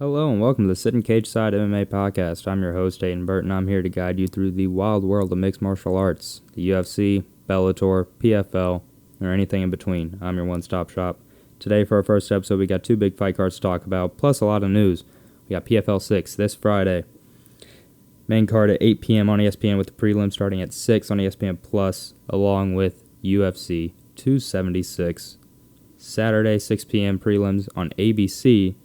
Hello and welcome to the Sittin Cageside MMA podcast. I'm your host, Hayden Burton. I'm here to guide you through the wild world of mixed martial arts, the UFC, Bellator, PFL, or anything in between. I'm your one-stop shop. Today for our first episode, we got two big fight cards to talk about, plus a lot of news. We got PFL 6 this Friday. Main card at 8 p.m. on ESPN with the prelim starting at 6 on ESPN Plus, along with UFC 276. Saturday, 6 p.m. prelims on ABC.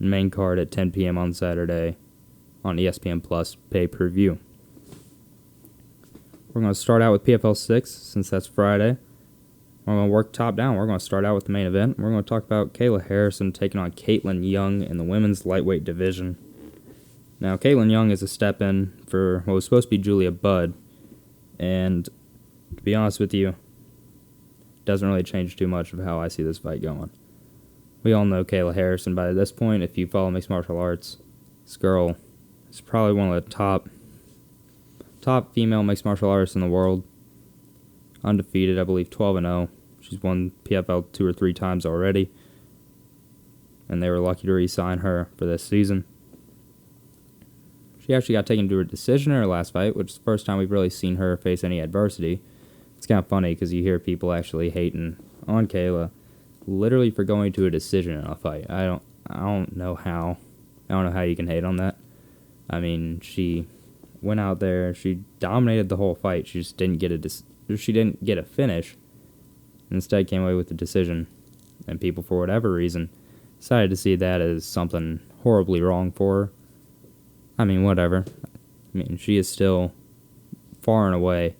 Main card at 10 p.m. on Saturday on ESPN Plus pay-per-view. We're going to start out with PFL 6 since that's Friday. We're going to work top down. We're going to start out with the main event. We're going to talk about Kayla Harrison taking on Caitlin Young in the women's lightweight division. Now, Caitlin Young is a step in for what was supposed to be Julia Budd, and to be honest with you, it doesn't really change too much of how I see this fight going. We all know Kayla Harrison by this point. If you follow mixed martial arts, this girl is probably one of the top female mixed martial artists in the world. Undefeated, I believe 12-0. She's won PFL 2 or 3 times already, and they were lucky to re-sign her for this season. She actually got taken to a decision in her last fight, which is the first time we've really seen her face any adversity. It's kind of funny because you hear people actually hating on Kayla literally for going to a decision in a fight. I don't know how you can hate on that. I mean, she went out there, she dominated the whole fight. She just didn't get a finish. Instead, came away with the decision, and people, for whatever reason, decided to see that as something horribly wrong for her. I mean, whatever. I mean, she is still far and away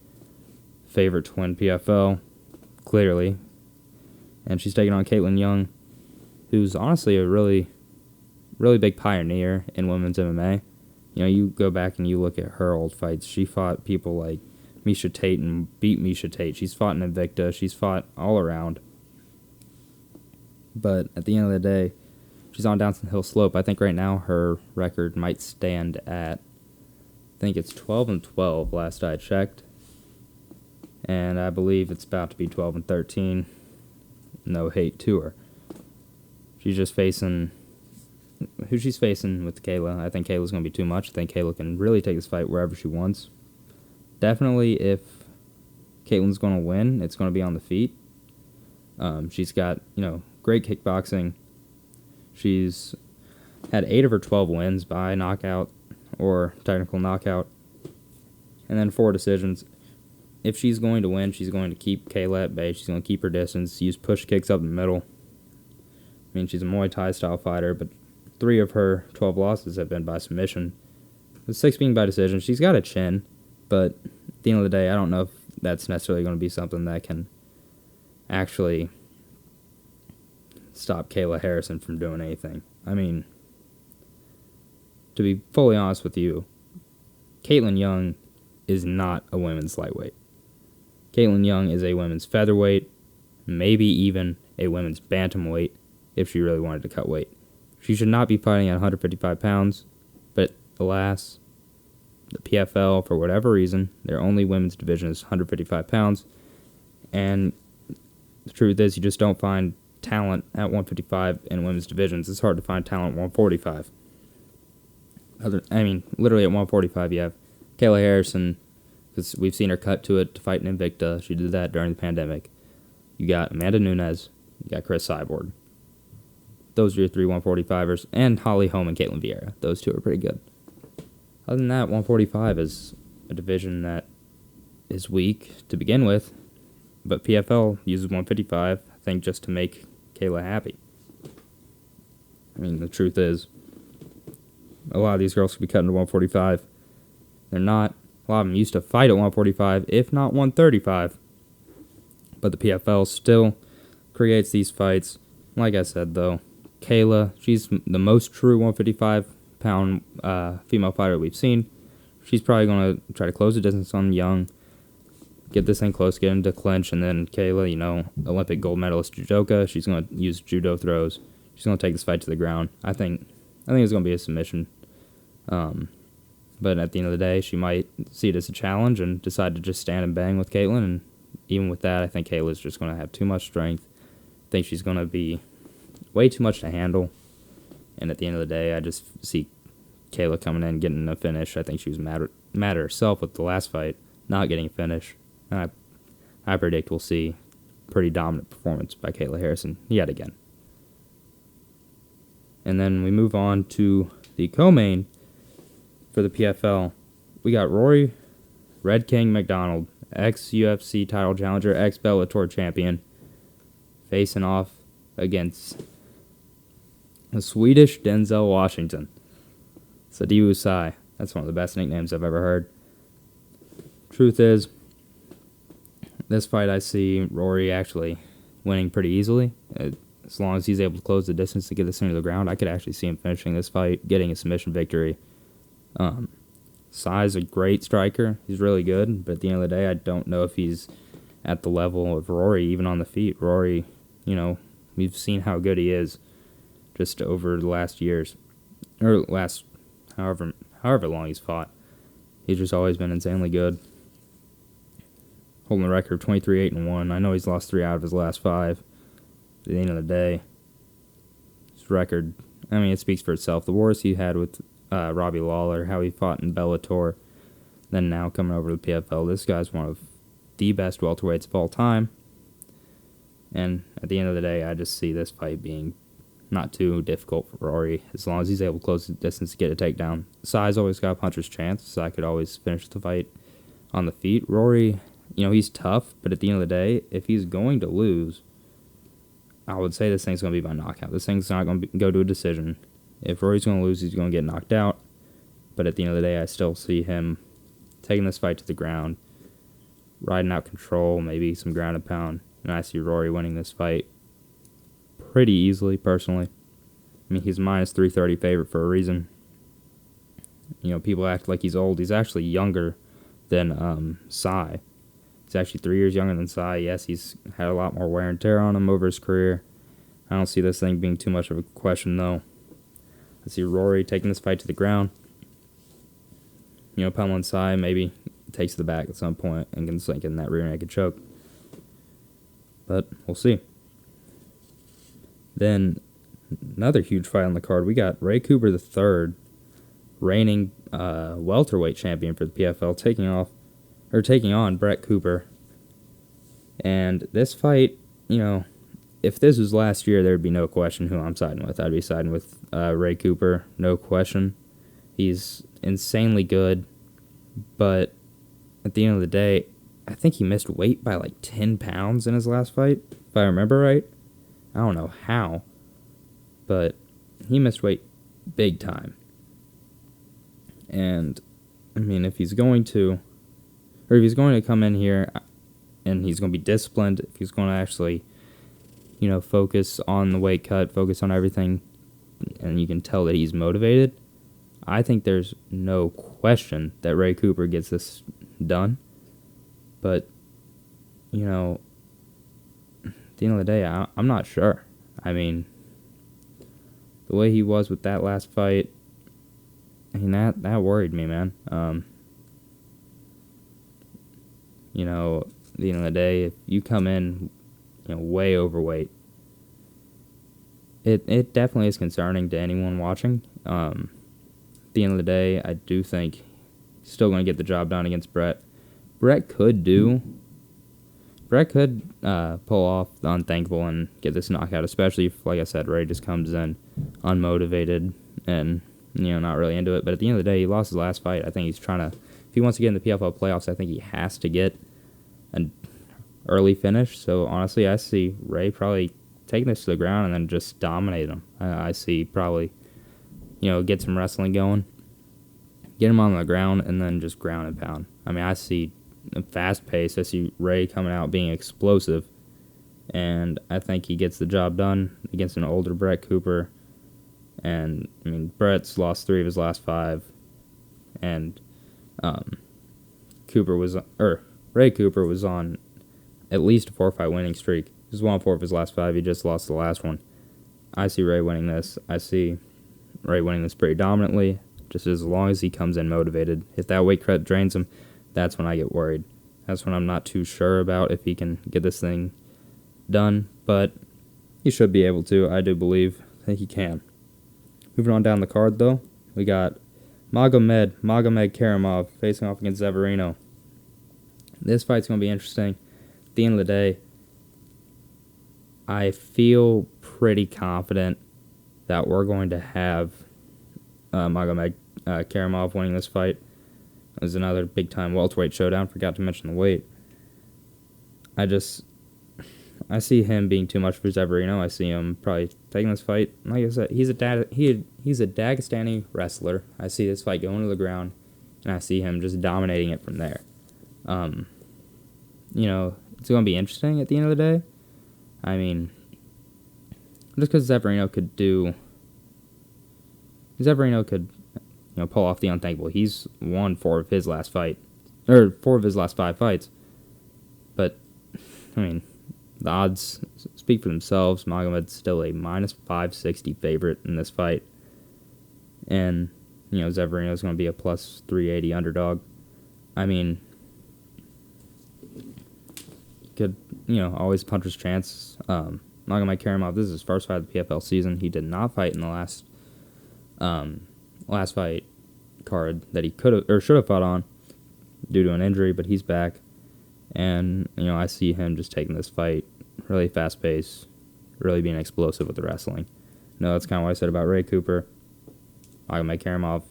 favorite to win PFL, clearly. And she's taking on Caitlin Young, who's honestly a really, really big pioneer in women's MMA. You know, you go back and you look at her old fights. She fought people like Miesha Tate and beat Miesha Tate. She's fought in Invicta. She's fought all around. But at the end of the day, she's on downhill slope. I think right now her record might stand at, I think it's 12-12 last I checked. And I believe it's about to be 12-13. No hate to her. She's just facing who she's facing with Kayla. I think Kayla's going to be too much. I think Kayla can really take this fight wherever she wants. Definitely, if Caitlin's going to win, it's going to be on the feet. She's got, great kickboxing. She's had 8 of her 12 wins by knockout or technical knockout, and then 4 decisions. If she's going to win, she's going to keep Kayla at bay. She's going to keep her distance, use push kicks up the middle. I mean, she's a Muay Thai style fighter, but 3 of her 12 losses have been by submission, with 6 being by decision. She's got a chin, but at the end of the day, I don't know if that's necessarily going to be something that can actually stop Kayla Harrison from doing anything. I mean, to be fully honest with you, Caitlin Young is not a women's lightweight. Caitlin Young is a women's featherweight, maybe even a women's bantamweight if she really wanted to cut weight. She should not be fighting at 155 pounds, but alas, the PFL, for whatever reason, their only women's division is 155 pounds, and the truth is you just don't find talent at 155 in women's divisions. It's hard to find talent at 145. Literally at 145 you have Kayla Harrison, because we've seen her cut to it to fight in Invicta. She did that during the pandemic. You got Amanda Nunes. You got Chris Cyborg. Those are your 3 145ers. And Holly Holm and Caitlin Vieira. Those 2 are pretty good. Other than that, 145 is a division that is weak to begin with. But PFL uses 155, I think, just to make Kayla happy. I mean, the truth is, a lot of these girls could be cut into 145. They're not. A lot of them used to fight at 145, if not 135. But the PFL still creates these fights. Like I said, though, Kayla, she's the most true 155-pound female fighter we've seen. She's probably going to try to close the distance on Young, get this thing close, get into clinch, and then Kayla, Olympic gold medalist judoka, she's going to use judo throws. She's going to take this fight to the ground. I think it's going to be a submission. But at the end of the day, she might see it as a challenge and decide to just stand and bang with Caitlin. And even with that, I think Kayla's just going to have too much strength. I think she's going to be way too much to handle. And at the end of the day, I just see Kayla coming in, getting a finish. I think she was mad at herself with the last fight, not getting a finish. And I predict we'll see pretty dominant performance by Kayla Harrison yet again. And then we move on to the co-main for the PFL. We got Rory Red King McDonald, ex-UFC title challenger, ex-Bellator champion, facing off against the Swedish Denzel Washington. Sadiu Sai. That's one of the best nicknames I've ever heard. Truth is, this fight I see Rory actually winning pretty easily. As long as he's able to close the distance to get this thing to the ground, I could actually see him finishing this fight, getting a submission victory. Sai's a great striker. He's really good, but at the end of the day, I don't know if he's at the level of Rory, even on the feet. Rory, we've seen how good he is just over the last years, or last however long he's fought. He's just always been insanely good. Holding the record 23-8-1. I know he's lost 3 out of his last 5. At the end of the day, his record, it speaks for itself. The wars he had with Robbie Lawler, how he fought in Bellator, then now coming over to the PFL. This guy's one of the best welterweights of all time. And at the end of the day, I just see this fight being not too difficult for Rory, as long as he's able to close the distance to get a takedown. Sai's always got a puncher's chance, so I could always finish the fight on the feet. Rory, he's tough, but at the end of the day, if he's going to lose, I would say this thing's going to be by knockout. This thing's not going to go to a decision. If Rory's going to lose, he's going to get knocked out. But at the end of the day, I still see him taking this fight to the ground, riding out control, maybe some ground and pound. And I see Rory winning this fight pretty easily, personally. He's minus 330 favorite for a reason. People act like he's old. He's actually younger than Sai. He's actually 3 years younger than Sai. Yes, he's had a lot more wear and tear on him over his career. I don't see this thing being too much of a question, though. I see Rory taking this fight to the ground. Pummeling Sai, maybe takes the back at some point and can sink in that rear naked choke. But we'll see. Then, another huge fight on the card. We got Ray Cooper III, reigning welterweight champion for the PFL, taking on Brett Cooper. And this fight, if this was last year, there would be no question who I'm siding with. I'd be siding with Ray Cooper, no question. He's insanely good, but at the end of the day, I think he missed weight by like 10 pounds in his last fight, if I remember right. I don't know how, but he missed weight big time. And, if he's going to come in here and he's going to be disciplined, if he's going to actually, focus on the weight cut, focus on everything, and you can tell that he's motivated, I think there's no question that Ray Cooper gets this done. But, at the end of the day, I'm not sure. The way he was with that last fight, that worried me, man. At the end of the day, if you come in, way overweight, it definitely is concerning to anyone watching. At the end of the day, I do think he's still going to get the job done against Brett. Brett could pull off the unthinkable and get this knockout, especially if, like I said, Ray just comes in unmotivated and, not really into it. But at the end of the day, he lost his last fight. I think he's trying to, if he wants to get in the PFL playoffs, I think he has to get an early finish. So, honestly, I see Ray probably taking this to the ground and then just dominate him. I see probably, get some wrestling going, get him on the ground, and then just ground and pound. I see a fast pace. I see Ray coming out being explosive, and I think he gets the job done against an older Brett Cooper. And Brett's lost 3 of his last 5, and Ray Cooper was on at least a 4-fight winning streak. He's won 4 of his last 5. He just lost the last one. I see Ray winning this. I see Ray winning this pretty dominantly, just as long as he comes in motivated. If that weight cut drains him, that's when I get worried. That's when I'm not too sure about if he can get this thing done, but he should be able to. I do believe that he can. Moving on down the card, though, we got Magomed Karamov facing off against Severino. This fight's going to be interesting. At the end of the day, I feel pretty confident that we're going to have Magomed Karamov winning this fight. It was another big-time welterweight showdown. Forgot to mention the weight. I see him being too much for Severino. I see him probably taking this fight. Like I said, he's a Dagestani wrestler. I see this fight going to the ground, and I see him just dominating it from there. It's going to be interesting at the end of the day. I mean, just because Severino could pull off the unthinkable. He's won 4 of his last 5 fights. But, I mean, the odds speak for themselves. Magomed's still a minus 560 favorite in this fight. And, Severino's going to be a plus 380 underdog. I mean, could, always puncher's chance. Magomed Karamov, this is his first fight of the PFL season. He did not fight in the last fight card that he could have or should have fought on due to an injury, but he's back. And, I see him just taking this fight really fast-paced, really being explosive with the wrestling. That's kind of what I said about Ray Cooper. Magomed Karamov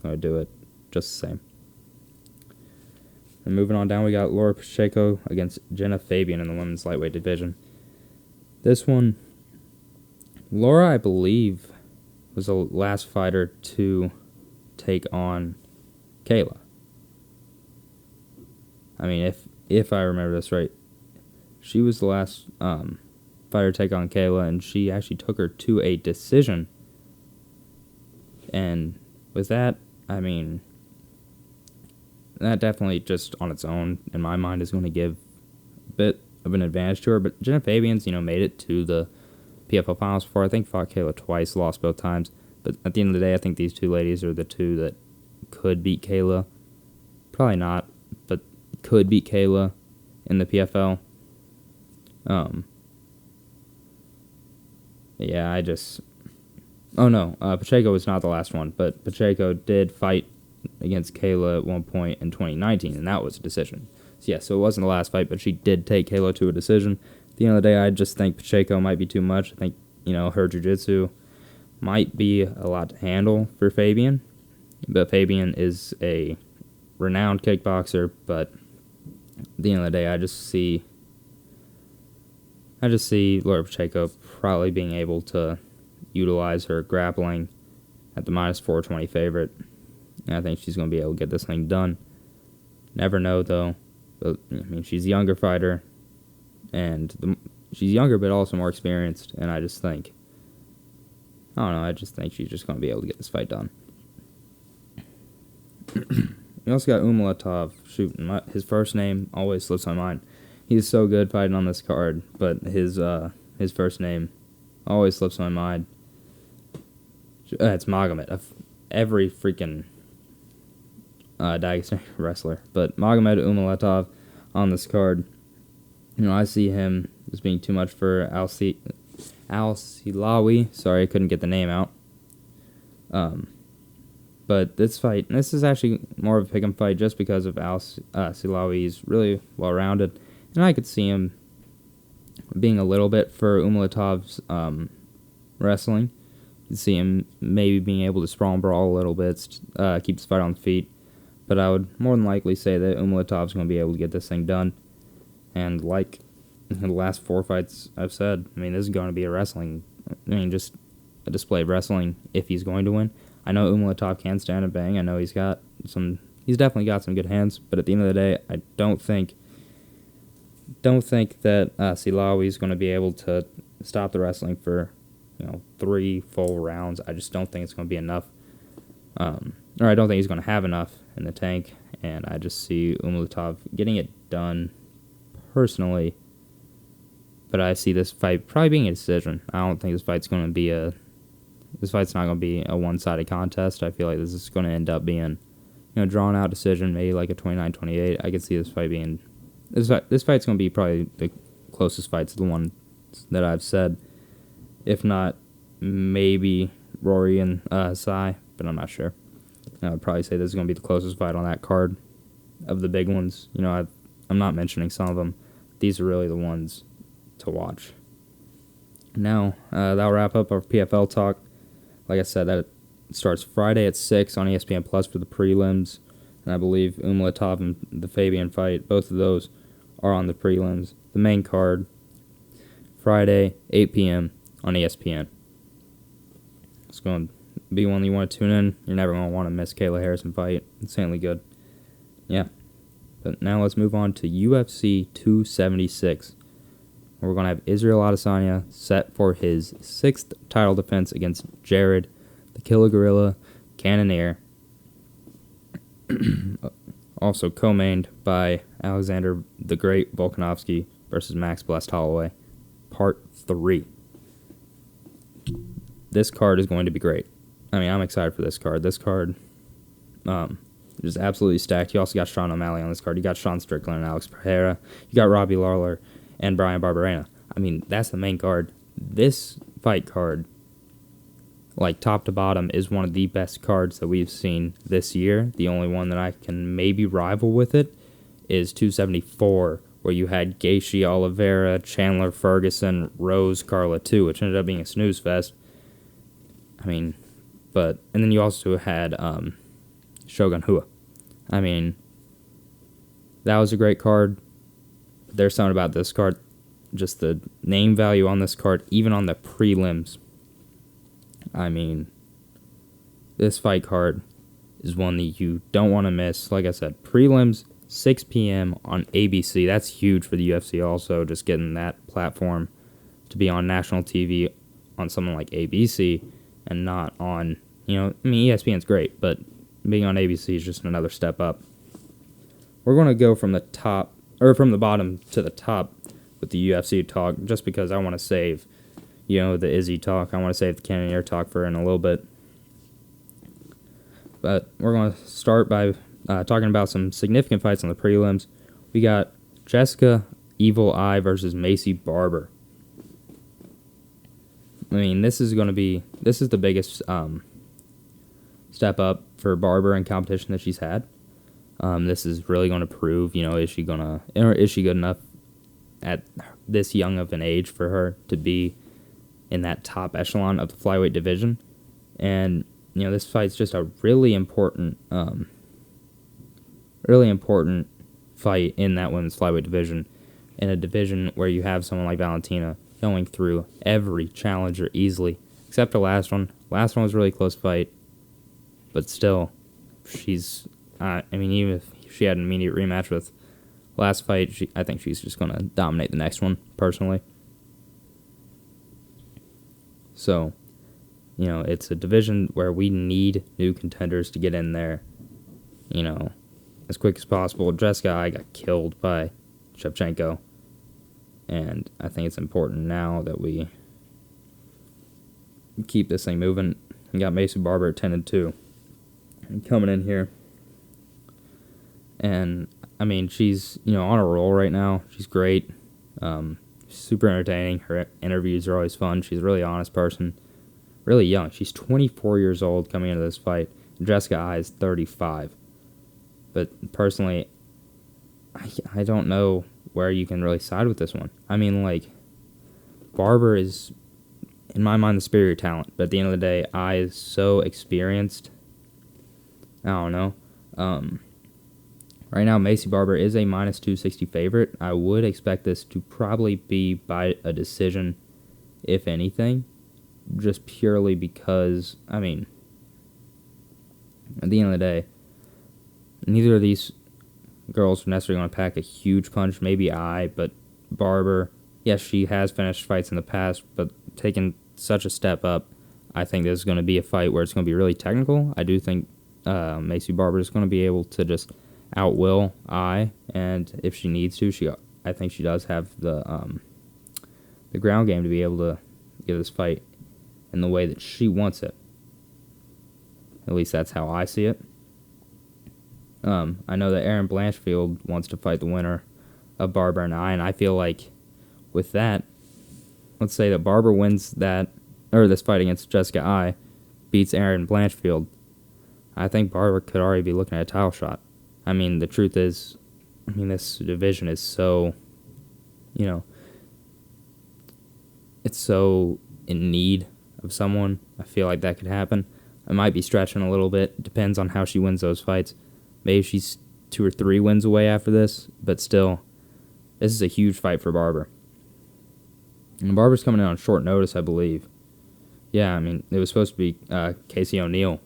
going to do it just the same. And moving on down, we got Laura Pacheco against Jenna Fabian in the women's lightweight division. This one, Laura, I believe, was the last fighter to take on Kayla. I mean, if I remember this right, she was the last fighter to take on Kayla, and she actually took her to a decision. And with that, I mean, that definitely just on its own, in my mind, is going to give a bit of an advantage to her. But Jenna Fabian's, made it to the PFL finals before. I think fought Kayla twice, lost both times. But at the end of the day, I think these two ladies are the two that could beat Kayla. Probably not, but could beat Kayla in the PFL. Pacheco was not the last one, but Pacheco did fight against Kayla at one point in 2019, and that was a decision. So it wasn't the last fight, but she did take Kayla to a decision. At the end of the day, I just think Pacheco might be too much. I think, her jiu-jitsu might be a lot to handle for Fabian, but Fabian is a renowned kickboxer, but at the end of the day, I just see Laura Pacheco probably being able to utilize her grappling at the minus 420 favorite. And I think she's going to be able to get this thing done. Never know, though. But, she's a younger fighter, and she's younger but also more experienced, and I just think she's just going to be able to get this fight done. We also got Umalatov. His first name always slips my mind. He's so good fighting on this card, but his first name always slips my mind. It's Magomed. Every freaking Dagestani wrestler. But Magomed Umalatov on this card, I see him as being too much for Al-Silawi. Sorry, I couldn't get the name out. But this is actually more of a pick'em fight just because of Al-Silawi. He's really well-rounded. And I could see him being a little bit for Umalatov's wrestling. You could see him maybe being able to sprawl and brawl a little bit, keep his fight on the feet. But I would more than likely say that Umalatov's going to be able to get this thing done. And like in the last 4 fights I've said, this is going to be just a display of wrestling if he's going to win. I know Umalatov can stand and bang. I know he's definitely got some good hands. But at the end of the day, I don't think that Silawi is going to be able to stop the wrestling for 3 full rounds. I just don't think it's going to be enough. Or I don't think he's going to have enough in the tank, and I just see Umalatov getting it done personally. But I see this fight probably being a decision. I don't think this fight's not going to be a one-sided contest. I feel like this is going to end up being drawn out decision, maybe like a 29-28. I could see this fight being this fight's going to be probably the closest fight to the one that I've said. If not, maybe Rory and Sai, but I'm not sure. I would probably say this is going to be the closest fight on that card of the big ones. I'm not mentioning some of them. These are really the ones to watch. Now, that'll wrap up our PFL talk. Like I said, that starts Friday at 6 on ESPN Plus for the prelims. And I believe Umlatov and the Fabian fight, both of those are on the prelims. The main card, Friday, 8 p.m. on ESPN. It's going to be one you want to tune in. You're never going to want to miss Kayla Harrison fight. Insanely good. Yeah. But now let's move on to UFC 276. Where we're going to have Israel Adesanya set for his 6th title defense against Jared, the Killer Gorilla, Cannonier. Also co-mained by Alexander the Great Volkanovski versus Max Blessed Holloway. Part 3. This card is going to be great. I'm excited for this card. This card is absolutely stacked. You also got Sean O'Malley on this card. You got Sean Strickland and Alex Pereira. You got Robbie Lawler and Brian Barberena. That's the main card. This fight card, like top to bottom, is one of the best cards that we've seen this year. The only one that I can maybe rival with it is 274, where you had Gaethje, Oliveira, Chandler, Ferguson, Rose, Carla 2, which ended up being a snooze fest. And then you also had Shogun Rua. That was a great card. There's something about this card, just the name value on this card, even on the prelims. This fight card is one that you don't want to miss. Like I said, prelims, 6 p.m. on ABC. That's huge for the UFC also, just getting that platform to be on national TV on something like ABC and not on, ESPN's great, but being on ABC is just another step up. We're going to go from the bottom to the top with the UFC talk, just because I want to save, the Izzy talk. I want to save the Cannonier talk for in a little bit. But we're going to start by talking about some significant fights on the prelims. We got Jessica Evil Eye versus Macy Barber. This is the biggest step up for Barber in competition that she's had. This is really going to prove, is she good enough at this young of an age for her to be in that top echelon of the flyweight division. And, this fight's just a really important fight in that women's flyweight division, in a division where you have someone like Valentina going through every challenger easily, except the last one. Last one was a really close fight, but still, she's, even if she had an immediate rematch with last fight, I think she's just going to dominate the next one, personally. So, it's a division where we need new contenders to get in there, as quick as possible. Jessica I got killed by Shevchenko, and I think it's important now that we keep this thing moving. We got Macy Barber at 10-2 and coming in here. And, she's, on a roll right now. She's great. Super entertaining. Her interviews are always fun. She's a really honest person. Really young. She's 24 years old coming into this fight. Jessica I is 35. But personally, I don't know where you can really side with this one. Barber is, in my mind, the superior talent. But at the end of the day, I is so experienced. I don't know. Right now, Macy Barber is a minus 260 favorite. I would expect this to probably be by a decision, if anything. Just purely because, at the end of the day, neither of these girls are necessarily going to pack a huge punch. Maybe but Barber, yes, she has finished fights in the past, but taking such a step up, I think this is going to be a fight where it's going to be really technical. I do think Macy Barber is going to be able to just outwill and if she needs to, I think she does have the ground game to be able to give this fight in the way that she wants it. At least that's how I see it. I know that Erin Blanchfield wants to fight the winner of Barber and I feel like with that, let's say that Barber wins this fight against Jessica beats Aaron Blanchfield, I think Barber could already be looking at a title shot. I mean, the truth is, this division is so, it's so in need of someone. I feel like that could happen. I might be stretching a little bit. Depends on how she wins those fights. Maybe she's 2 or 3 wins away after this, but still, this is a huge fight for Barber. And Barber's coming in on short notice, I believe. Yeah, it was supposed to be Casey O'Neill,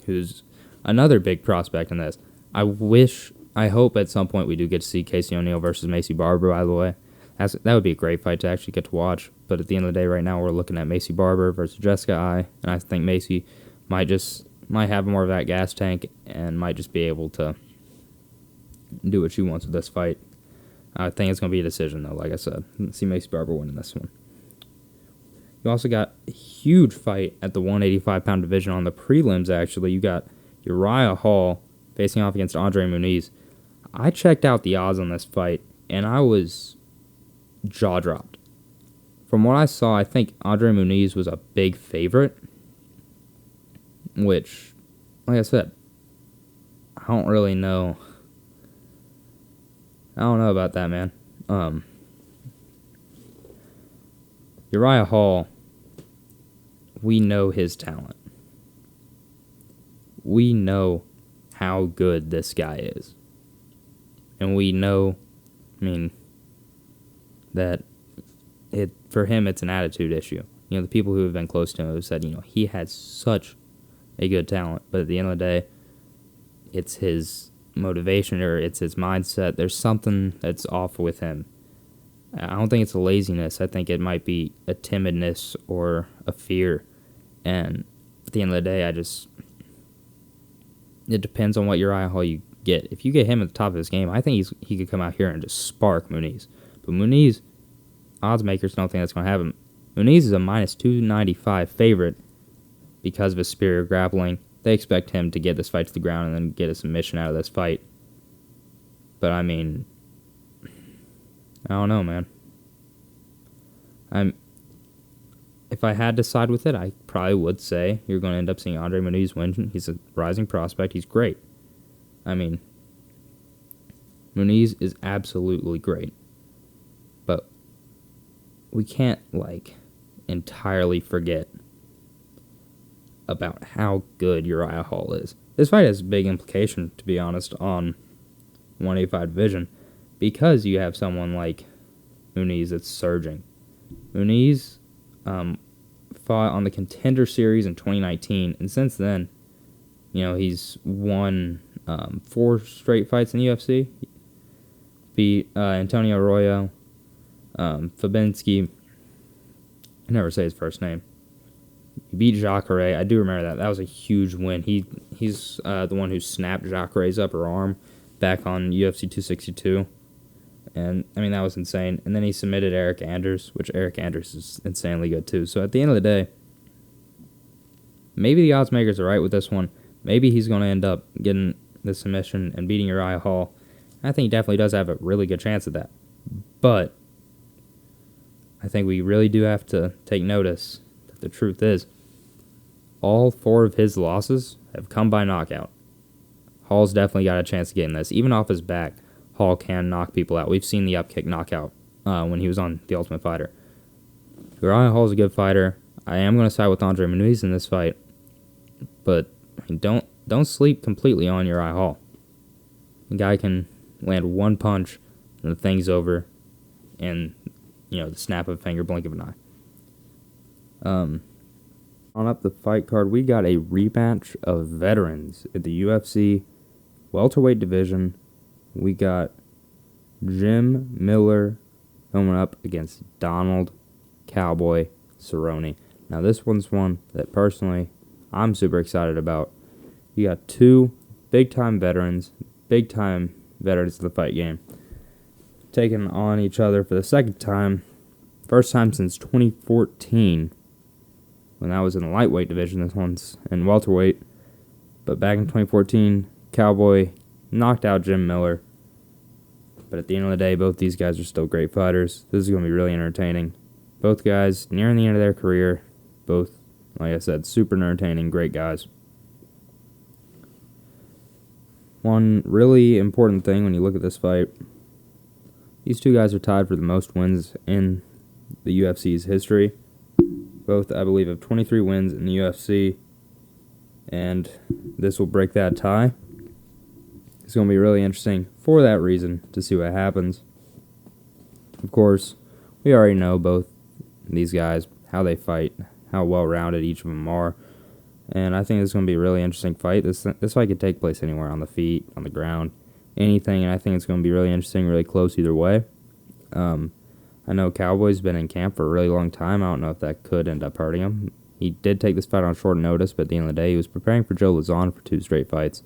who's another big prospect in this. I hope at some point we do get to see Casey O'Neill versus Macy Barber, by the way. That would be a great fight to actually get to watch. But at the end of the day, right now, we're looking at Macy Barber versus Jessica Eye, and I think Macy might have more of that gas tank and might just be able to do what she wants with this fight. I think it's going to be a decision, though, like I said. I see Macy Barber winning this one. You also got a huge fight at the 185-pound division on the prelims, actually. You got Uriah Hall facing off against Andre Muniz. I checked out the odds on this fight, and I was jaw-dropped. From what I saw, I think Andre Muniz was a big favorite, which, like I said, I don't really know. I don't know about that, man. Uriah Hall, we know his talent. We know how good this guy is. And we know, that for him it's an attitude issue. The people who have been close to him have said, he has such a good talent, but at the end of the day, it's his motivation or it's his mindset. There's something that's off with him. I don't think it's a laziness. I think it might be a timidness or a fear. And at the end of the day, it depends on what Uriah Hall you get. If you get him at the top of his game, I think he could come out here and just spark Muniz. But Muniz, odds makers don't think that's going to happen. Muniz is a minus 295 favorite because of his superior grappling. They expect him to get this fight to the ground and then get a submission out of this fight. But I don't know, man. If I had to side with it, I probably would say you're going to end up seeing Andre Muniz win. He's a rising prospect. He's great. Muniz is absolutely great. But we can't, entirely forget about how good Uriah Hall is. This fight has big implication, to be honest, on 185 division, because you have someone like Muniz that's surging. Muniz fought on the Contender Series in 2019, and since then, he's won 4 straight fights in the UFC. Beat Antonio Arroyo, Fabinski. I never say his first name. He beat Jacare. I do remember that. That was a huge win. He's the one who snapped Jacare's upper arm back on UFC 262. And, that was insane. And then he submitted Eric Anders, which Eric Anders is insanely good, too. So, at the end of the day, maybe the odds makers are right with this one. Maybe he's going to end up getting the submission and beating Uriah Hall. I think he definitely does have a really good chance at that. But I think we really do have to take notice that the truth is all 4 of his losses have come by knockout. Hall's definitely got a chance of getting this. Even off his back, Hall can knock people out. We've seen the upkick knockout when he was on The Ultimate Fighter. Uriah Hall's a good fighter. I am going to side with Andre Muniz in this fight. But don't sleep completely on Uriah Hall. The guy can land one punch and the thing's over in, the snap of a finger, blink of an eye. On up the fight card, we got a rematch of veterans at the UFC welterweight division. We got Jim Miller coming up against Donald Cowboy Cerrone. Now, this one's one that personally I'm super excited about. You got 2 big-time veterans of the fight game, taking on each other for the second time. First time since 2014, when that was in the lightweight division. This one's in welterweight. But back in 2014, Cowboy knocked out Jim Miller. But at the end of the day, both these guys are still great fighters. This is going to be really entertaining. Both guys nearing the end of their career. Both like I said, super entertaining, great guys. One really important thing when you look at this fight, these two guys are tied for the most wins in the UFC's history. Both, I believe, have 23 wins in the UFC, and this will break that tie. It's going to be really interesting for that reason to see what happens. Of course, we already know both these guys, how they fight, how well-rounded each of them are. And I think it's going to be a really interesting fight. This fight could take place anywhere, on the feet, on the ground, anything. And I think it's going to be really interesting, really close either way. I know Cowboy's been in camp for a really long time. I don't know if that could end up hurting him. He did take this fight on short notice, but at the end of the day, he was preparing for Joe Lauzon for 2 straight fights.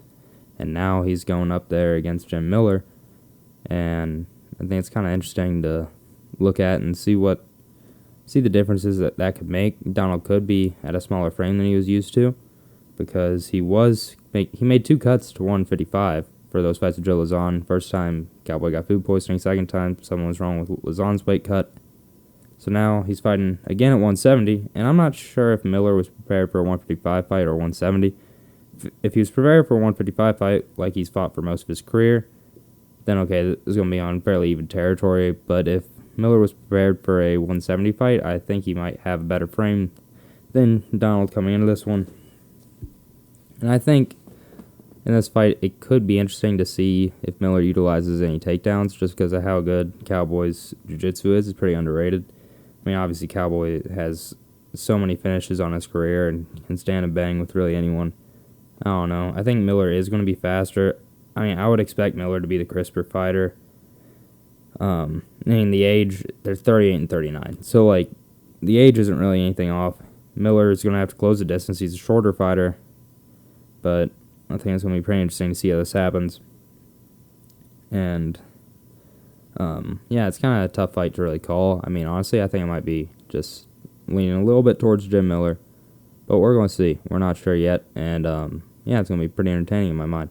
And now he's going up there against Jim Miller. And I think it's kind of interesting to look at and see the differences that could make. Donald could be at a smaller frame than he was used to, because he made 2 cuts to 155 for those fights with Joe Lauzon. First time, Cowboy got food poisoning. Second time, something was wrong with Lauzon's weight cut. So now he's fighting again at 170, and I'm not sure if Miller was prepared for a 155 fight or 170. If he was prepared for a 155 fight, like he's fought for most of his career, then okay, this is going to be on fairly even territory. But if Miller was prepared for a 170 fight, I think he might have a better frame than Donald coming into this one. And I think in this fight, it could be interesting to see if Miller utilizes any takedowns, just because of how good Cowboy's jiu-jitsu is. It's pretty underrated. I mean, obviously, Cowboy has so many finishes on his career and can stand and bang with really anyone. I don't know. I think Miller is going to be faster. I mean, I would expect Miller to be the crisper fighter. I mean, the age, they're 38 and 39. So, like, the age isn't really anything off. Miller is going to have to close the distance. He's a shorter fighter. But I think it's going to be pretty interesting to see how this happens. And, yeah, it's kind of a tough fight to really call. I mean, honestly, I think it might be just leaning a little bit towards Jim Miller. But we're going to see. We're not sure yet. And, yeah, it's going to be pretty entertaining in my mind.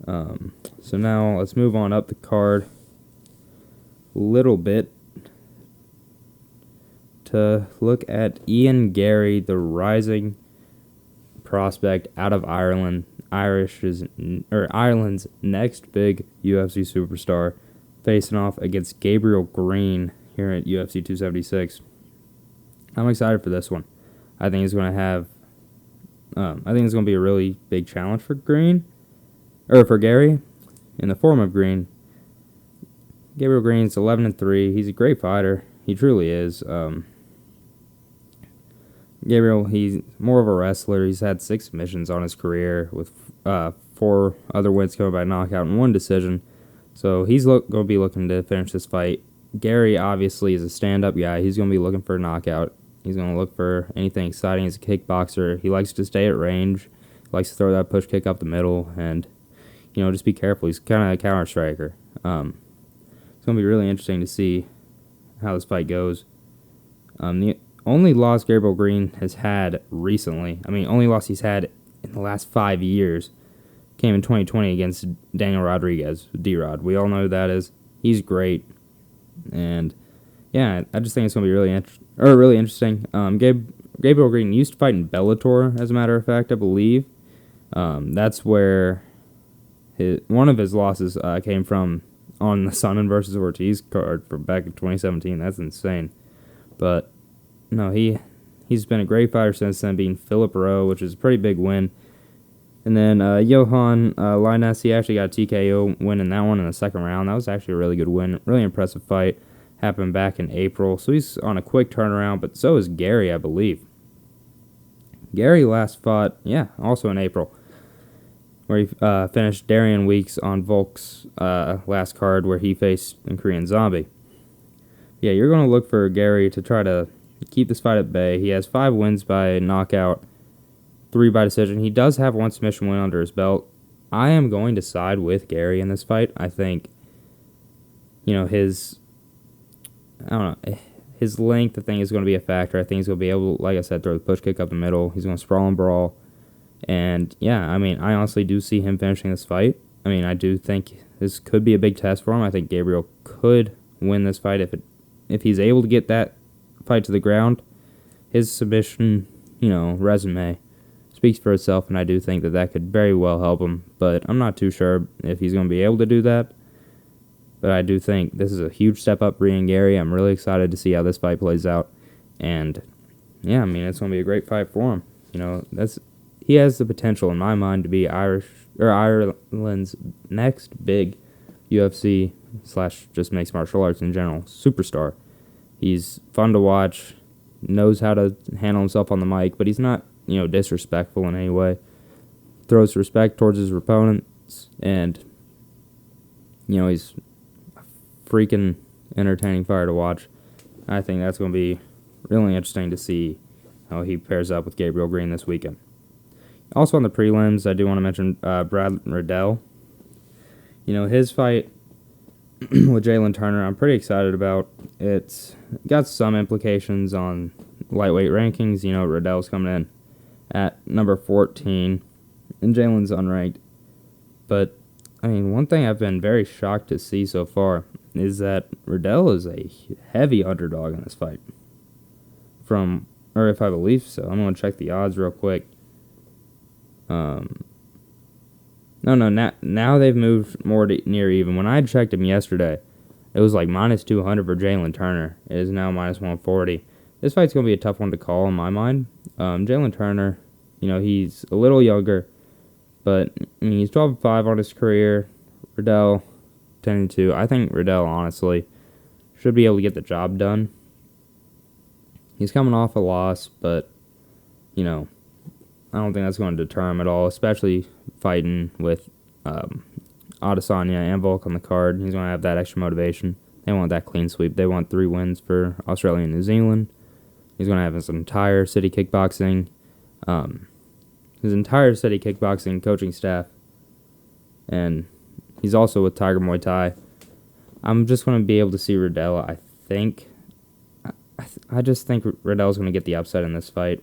So now let's move on up the card a little bit to look at Ian Gary, the rising prospect out of Ireland, Ireland's next big UFC superstar, facing off against Gabriel Green here at UFC 276. I'm excited for this one. I think it's going to be a really big challenge for for Gary, in the form of Green. Gabriel Green's 11-3. He's a great fighter. He truly is. Gabriel, he's more of a wrestler. He's had 6 submissions on his career, with 4 other wins coming by knockout and 1 decision. So he's going to be looking to finish this fight. Gary, obviously, is a stand-up guy. He's going to be looking for a knockout. He's going to look for anything exciting. He's a kickboxer. He likes to stay at range. He likes to throw that push kick up the middle, and just be careful. He's kind of a counter striker. It's going to be really interesting to see how this fight goes. The only loss Gabriel Green has had recently, only loss he's had in the last 5 years, came in 2020 against Daniel Rodriguez, D-Rod. We all know who that is. He's great. And, yeah, I just think it's going to be really interesting. Gabriel Green used to fight in Bellator, as a matter of fact, I believe. That's where one of his losses came from on the Sonnen versus Ortiz card from back in 2017. That's insane. But no, he's been a great fighter since then, beating Philip Rowe, which is a pretty big win. And then Johan Linus, he actually got a TKO win in that one in the second round. That was actually a really good win. Really impressive fight. Happened back in April. So he's on a quick turnaround, but so is Gary, I believe. Gary last fought, also in April, where he finished Darian Weeks on Volk's last card, where he faced a Korean Zombie. Yeah, you're going to look for Gary to try to keep this fight at bay. He has 5 wins by knockout, 3 by decision. He does have 1 submission win under his belt. I am going to side with Gary in this fight. I think, his length, I think, is going to be a factor. I think he's going to be able, like I said, throw the push kick up the middle. He's going to sprawl and brawl. And, I honestly do see him finishing this fight. I do think this could be a big test for him. I think Gabriel could win this fight if he's able to get that fight to the ground. his submission, resume speaks for itself, and I do think that could very well help him. But I'm not too sure if he's going to be able to do that. But I do think this is a huge step up for Ian Gary. I'm really excited to see how this fight plays out. And, yeah, it's going to be a great fight for him. He has the potential, in my mind, to be Ireland's next big UFC / just mixed martial arts in general superstar. He's fun to watch, knows how to handle himself on the mic, but he's not, disrespectful in any way. Throws respect towards his opponents, and, he's freaking entertaining fighter to watch. I think that's going to be really interesting to see how he pairs up with Gabriel Green this weekend. Also on the prelims, I do want to mention Brad Riddell. His fight with Jalen Turner, I'm pretty excited about. It's got some implications on lightweight rankings. Riddell's coming in at number 14, and Jalen's unranked. But, one thing I've been very shocked to see so far is that Riddell is a heavy underdog in this fight. Or if I believe so. I'm going to check the odds real quick. Now they've moved more to near even. When I checked him yesterday, it was like minus 200 for Jalen Turner. It is now minus 140. This fight's going to be a tough one to call in my mind. Jalen Turner, he's a little younger, but he's 12-5 on his career. Riddell, 10-2. I think Riddell, honestly, should be able to get the job done. He's coming off a loss, but, I don't think that's going to deter him at all, especially fighting with Adesanya and Volk on the card. He's going to have that extra motivation. They want that clean sweep. They want 3 wins for Australia and New Zealand. He's going to have his entire City Kickboxing coaching staff. And he's also with Tiger Muay Thai. I'm just going to be able to see Riddell, I think. I just think Riddell's going to get the upset in this fight.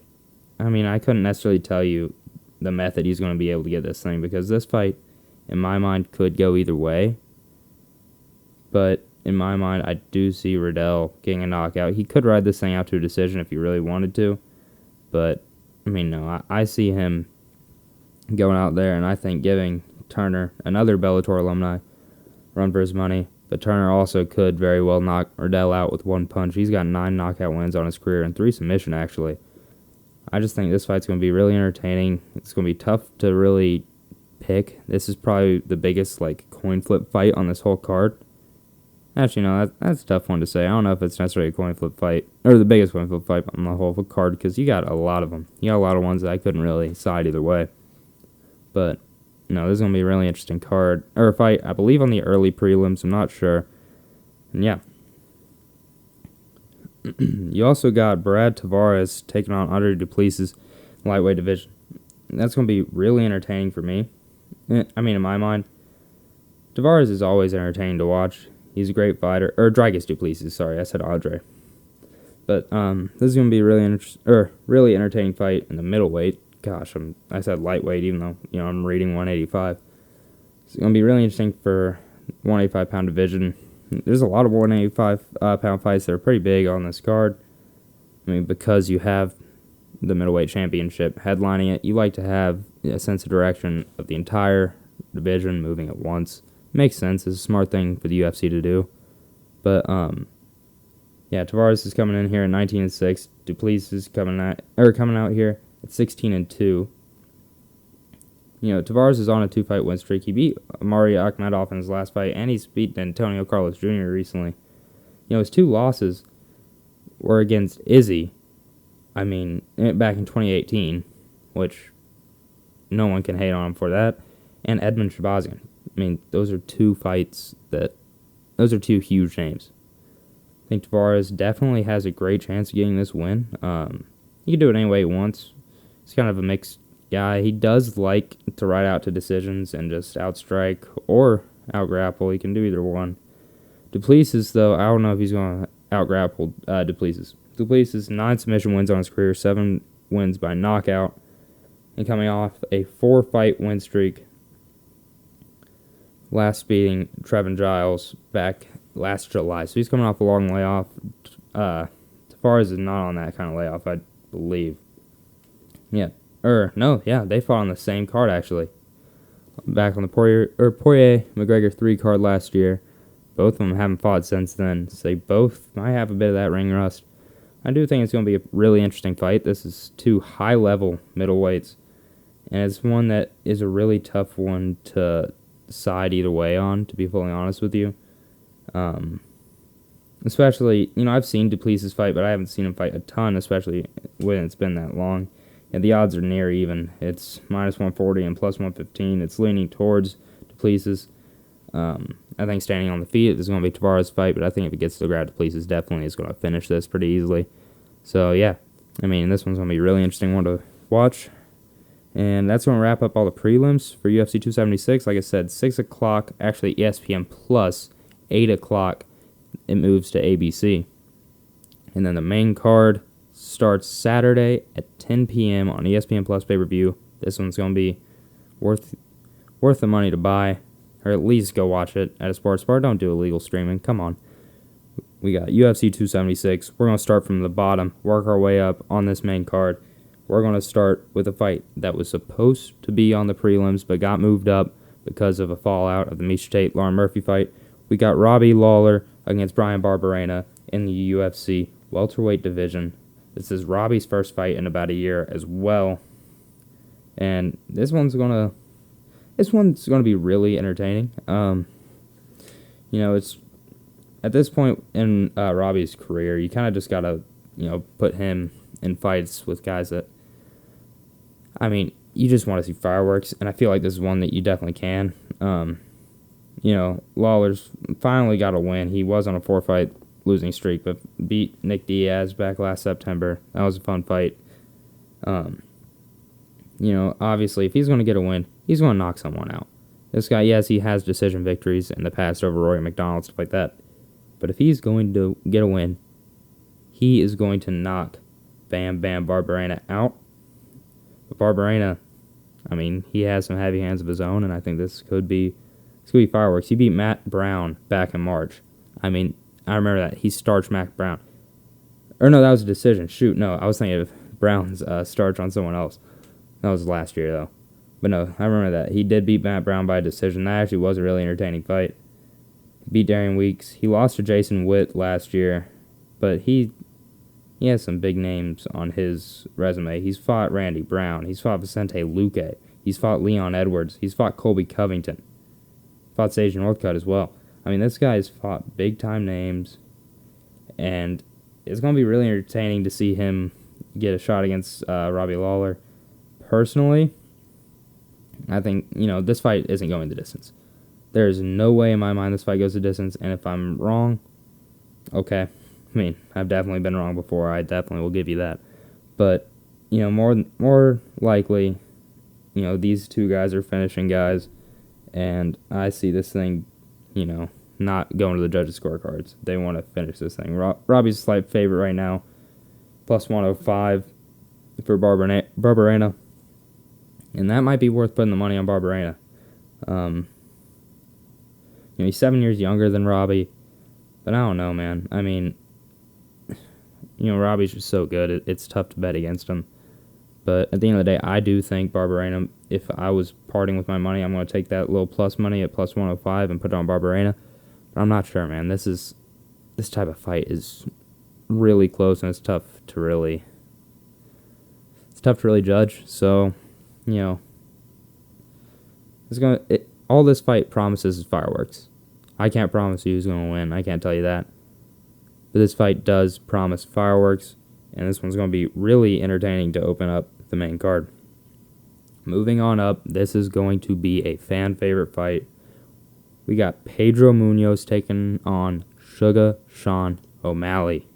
I couldn't necessarily tell you the method he's going to be able to get this thing, because this fight, in my mind, could go either way. But in my mind, I do see Riddell getting a knockout. He could ride this thing out to a decision if he really wanted to. But, no, I see him going out there, and I think giving Turner, another Bellator alumni, run for his money. But Turner also could very well knock Riddell out with one punch. He's got 9 knockout wins on his career and 3 submission, actually. I just think this fight's going to be really entertaining. It's going to be tough to really pick. This is probably the biggest coin flip fight on this whole card. Actually, no, that's a tough one to say. I don't know if it's necessarily a coin flip fight, or the biggest coin flip fight on the whole card, because you got a lot of them. You got a lot of ones that I couldn't really side either way. But, no, this is going to be a really interesting card, or a fight, I believe, on the early prelims. I'm not sure. And, yeah. You also got Brad Tavares taking on Andre Duplessis lightweight division. That's going to be really entertaining for me. In my mind, Tavares is always entertaining to watch. He's a great fighter. Or Dragos Duplessis, sorry, I said Andre. But this is going to be a really entertaining fight in the middleweight. Gosh, I said lightweight, even though I'm reading 185. It's going to be really interesting for 185-pound division. There's a lot of 185-pound fights that are pretty big on this card. Because you have the middleweight championship headlining it, you like to have a sense of direction of the entire division moving at once. Makes sense. It's a smart thing for the UFC to do. But, Tavares is coming in here at 19-6. Duplessis is coming out here at 16-2. Tavares is on a 2-fight win streak. He beat Amari Akhmedov in his last fight, and he's beaten Antonio Carlos Jr. recently. His 2 losses were against Izzy, back in 2018, which no one can hate on him for that, and Edmund Shabazian. Those are 2 fights those are 2 huge names. I think Tavares definitely has a great chance of getting this win. He can do it any way he wants. He's kind of a mixed guy. He does like to ride out to decisions and just outstrike or outgrapple. He can do either one. Duplessis, though, I don't know if he's going to outgrapple Duplessis. Duplessis, 9 submission wins on his career, 7 wins by knockout, and coming off a 4-fight win streak. Last beating Trevin Giles back last July. So he's coming off a long layoff. Tavares is not on that kind of layoff. believe. Yeah. No, yeah, they fought on the same card, actually. Back on the Poirier-McGregor 3 card last year. Both of them haven't fought since then, so they both might have a bit of that ring rust. I do think it's going to be a really interesting fight. This is 2 high-level middleweights, and it's one that is a really tough one to decide either way on, to be fully honest with you. Especially, I've seen Duplessis fight, but I haven't seen him fight a ton, especially when it's been that long. And the odds are near even. It's minus 140 and plus 115. It's leaning towards Duplessis. I think standing on the feet is going to be Tavares' fight, but I think if it gets to the ground, Duplessis definitely is going to finish this pretty easily. So, yeah, this one's going to be a really interesting one to watch. And that's going to wrap up all the prelims for UFC 276. Like I said, 6 o'clock, actually ESPN Plus, 8 o'clock, it moves to ABC. And then the main card starts Saturday at 10 p.m. on ESPN Plus pay-per-view. This one's going to be worth the money to buy, or at least go watch it at a sports bar. Don't do illegal streaming. Come on. We got UFC 276. We're going to start from the bottom, work our way up on this main card. We're going to start with a fight that was supposed to be on the prelims but got moved up because of a fallout of the Miesha Tate-Lauren Murphy fight. We got Robbie Lawler against Bryan Barberena in the UFC welterweight division. This is Robbie's first fight in about a year as well. And this one's gonna be really entertaining. It's at this point in Robbie's career, you kind of just gotta, put him in fights with guys that, you just want to see fireworks, and I feel like this is one that you definitely can. Lawler's finally got a win. He was on a 4-fight losing streak, but beat Nick Diaz back last September. That was a fun fight. Obviously, if he's going to get a win, he's going to knock someone out. This guy, yes, he has decision victories in the past over Rory McDonald, stuff like that. But if he's going to get a win, he is going to knock Bam Bam Barberena out. But Barberena, he has some heavy hands of his own, and I think this could be fireworks. He beat Matt Brown back in March. I remember that. He starched Matt Brown. Or no, that was a decision. Shoot, no, I was thinking of Brown's starch on someone else. That was last year, though. But no, I remember that. He did beat Matt Brown by a decision. That actually was a really entertaining fight. He beat Darian Weeks. He lost to Jason Witt last year, but he has some big names on his resume. He's fought Randy Brown. He's fought Vicente Luque. He's fought Leon Edwards. He's fought Colby Covington. Fought Sage Northcutt as well. This guy's fought big-time names, and it's going to be really entertaining to see him get a shot against Robbie Lawler. Personally, I think, this fight isn't going the distance. There is no way in my mind this fight goes the distance, and if I'm wrong, okay. I've definitely been wrong before. I definitely will give you that. But, more likely, these two guys are finishing guys, and I see this thing, not going to the judges' scorecards. They want to finish this thing. Robbie's a slight favorite right now, plus 105 for Barberena, and that might be worth putting the money on Barberena. He's 7 years younger than Robbie, but I don't know, man. Robbie's just so good. It's tough to bet against him. But at the end of the day, I do think Barberena, if I was parting with my money, I'm going to take that little plus money at plus 105 and put it on Barberena. But I'm not sure, man. This type of fight is really close, and it's tough to really judge. So, all this fight promises is fireworks. I can't promise you who's going to win. I can't tell you that. But this fight does promise fireworks, and this one's going to be really entertaining to open up the main card. Moving on up, this is going to be a fan favorite fight. We got Pedro Munoz taking on Sugar Sean O'Malley.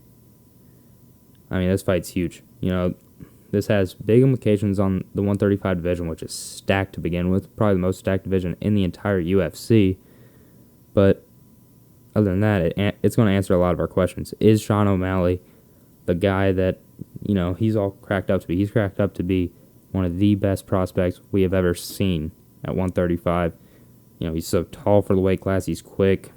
This fight's huge. This has big implications on the 135 division, which is stacked to begin with, probably the most stacked division in the entire UFC. But other than that, it's going to answer a lot of our questions. Is Sean O'Malley the guy that, he's all cracked up to be? He's cracked up to be one of the best prospects we have ever seen at 135. He's so tall for the weight class. He's quick.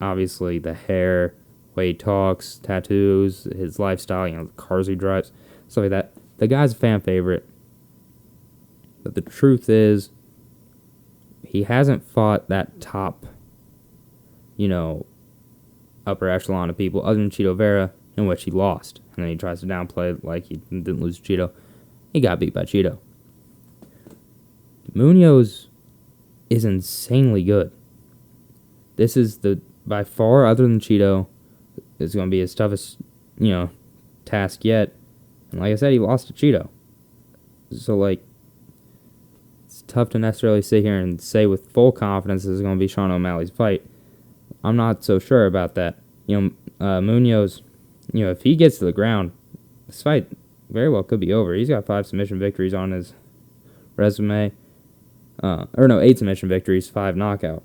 Obviously the hair, way he talks, tattoos, his lifestyle, the cars he drives. stuff like that. The guy's a fan favorite. But the truth is, he hasn't fought that top, upper echelon of people other than Cheeto Vera, in which he lost. And then he tries to downplay it like he didn't lose to Cheeto. He got beat by Cheeto. Munoz is insanely good. This is by far, other than Cheeto, is going to be his toughest, task yet. And like I said, he lost to Cheeto. So, it's tough to necessarily sit here and say with full confidence this is going to be Sean O'Malley's fight. I'm not so sure about that. Munoz, if he gets to the ground, this fight very well could be over. He's got 5 submission victories on his resume. 8 submission victories, 5 knockout.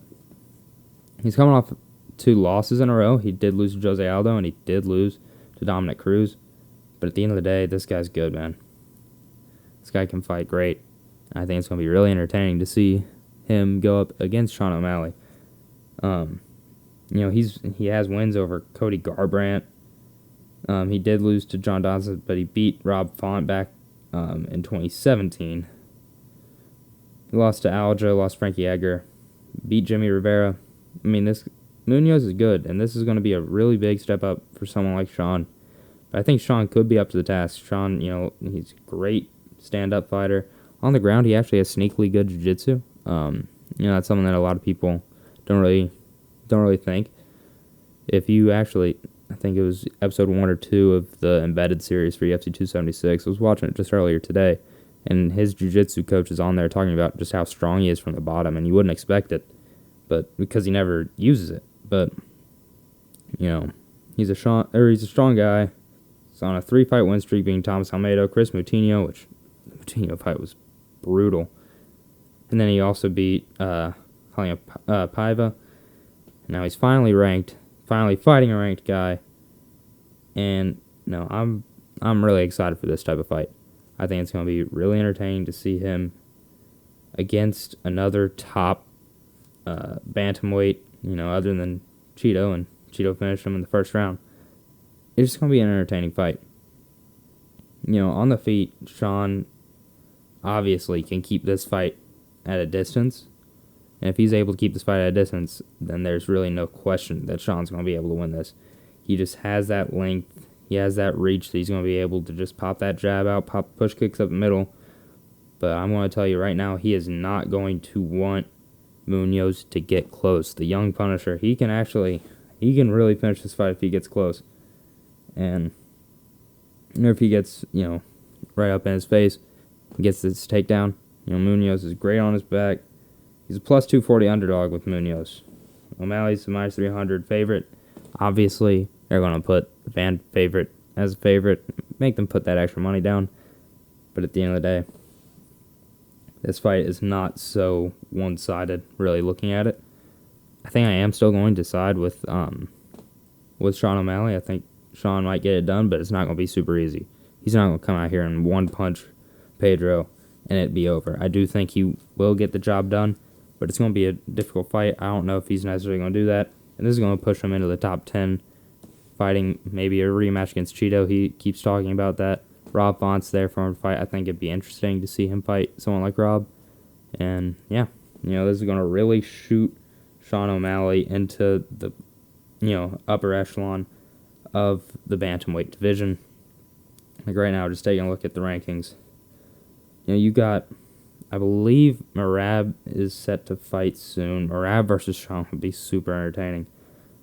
He's coming off 2 losses in a row. He did lose to Jose Aldo, and he did lose to Dominic Cruz. But at the end of the day, this guy's good, man. This guy can fight great. I think it's going to be really entertaining to see him go up against Sean O'Malley. He has wins over Cody Garbrandt. He did lose to John Dodson, but he beat Rob Font back in 2017. He lost to Aljo, lost Frankie Edgar, beat Jimmy Rivera. This Munoz is good, and this is going to be a really big step up for someone like Sean. But I think Sean could be up to the task. Sean, he's a great stand-up fighter. On the ground, he actually has sneakily good jiu-jitsu. That's something that a lot of people don't really think. If you actually, I think it was episode 1 or 2 of the Embedded series for UFC 276. I was watching it just earlier today, and his jiu-jitsu coach is on there talking about just how strong he is from the bottom, and you wouldn't expect it, but because he never uses it. But he's a strong guy. He's on a 3-fight win streak, being Thomas Almeida, Chris Moutinho, which the Moutinho fight was brutal. And then he also beat Paiva. Now he's finally fighting a ranked guy. And I'm really excited for this type of fight. I think it's going to be really entertaining to see him against another top bantamweight, other than Cheeto, and Cheeto finished him in the first round. It's just going to be an entertaining fight. On the feet, Sean obviously can keep this fight at a distance. And if he's able to keep this fight at a distance, then there's really no question that Sean's going to be able to win this. He just has that length. He has that reach that he's going to be able to just pop that jab out, pop push kicks up the middle. But I'm going to tell you right now, he is not going to want Munoz to get close. The young Punisher, he can really finish this fight if he gets close. And if he gets, right up in his face, gets this takedown, Munoz is great on his back. He's a plus 240 underdog with Munoz. O'Malley's the minus 300 favorite. Obviously, they're going to put fan favorite as a favorite, make them put that extra money down. But at the end of the day, this fight is not so one-sided, really looking at it. I think I am still going to side with Sean O'Malley. I think Sean might get it done, but it's not going to be super easy. He's not going to come out here and one-punch Pedro and it be over. I do think he will get the job done, but it's going to be a difficult fight. I don't know if he's necessarily going to do that. And this is going to push him into the top 10, fighting maybe a rematch against Cheeto. He keeps talking about that. Rob Font's there for him to fight. I think it'd be interesting to see him fight someone like Rob. And, yeah, this is going to really shoot Sean O'Malley into the, upper echelon of the bantamweight division. Right now, just taking a look at the rankings. You got, I believe Merab is set to fight soon. Merab versus Sean would be super entertaining.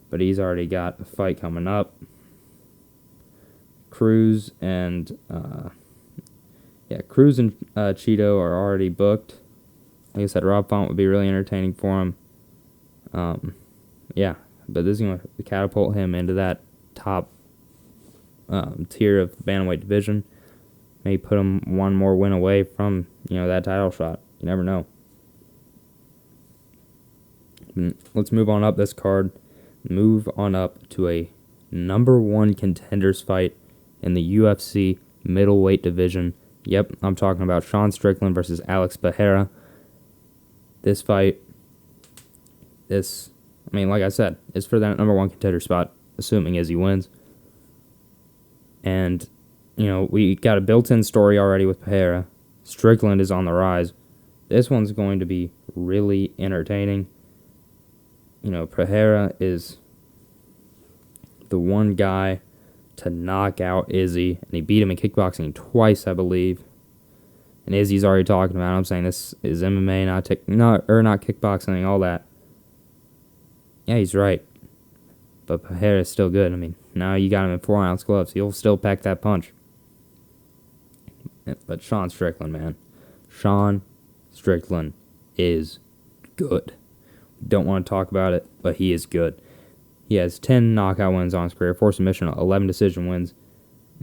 But he's already got a fight coming up. Cruz and Cheeto are already booked. Like I said, Rob Font would be really entertaining for him. But this is going to catapult him into that top tier of the bantamweight division. Maybe put him one more win away from that title shot. You never know. Let's move on up this card. Move on up to a number 1 contenders fight in the UFC middleweight division. Yep, I'm talking about Sean Strickland versus Alex Pereira. This fight, like I said, is for that number 1 contender spot, assuming Izzy wins. And, we got a built-in story already with Pereira. Strickland is on the rise. This one's going to be really entertaining. Pereira is the one guy to knock out Izzy, and he beat him in kickboxing twice, I believe. And Izzy's already talking about it. I'm saying this is MMA, not kickboxing, all that. Yeah, he's right. But Pereira is still good. I mean, now you got him in 4-ounce gloves. He'll still pack that punch. But Sean Strickland, man. Sean Strickland is good. Don't want to talk about it, but he is good. He has 10 knockout wins on his career, 4 submission, 11 decision wins.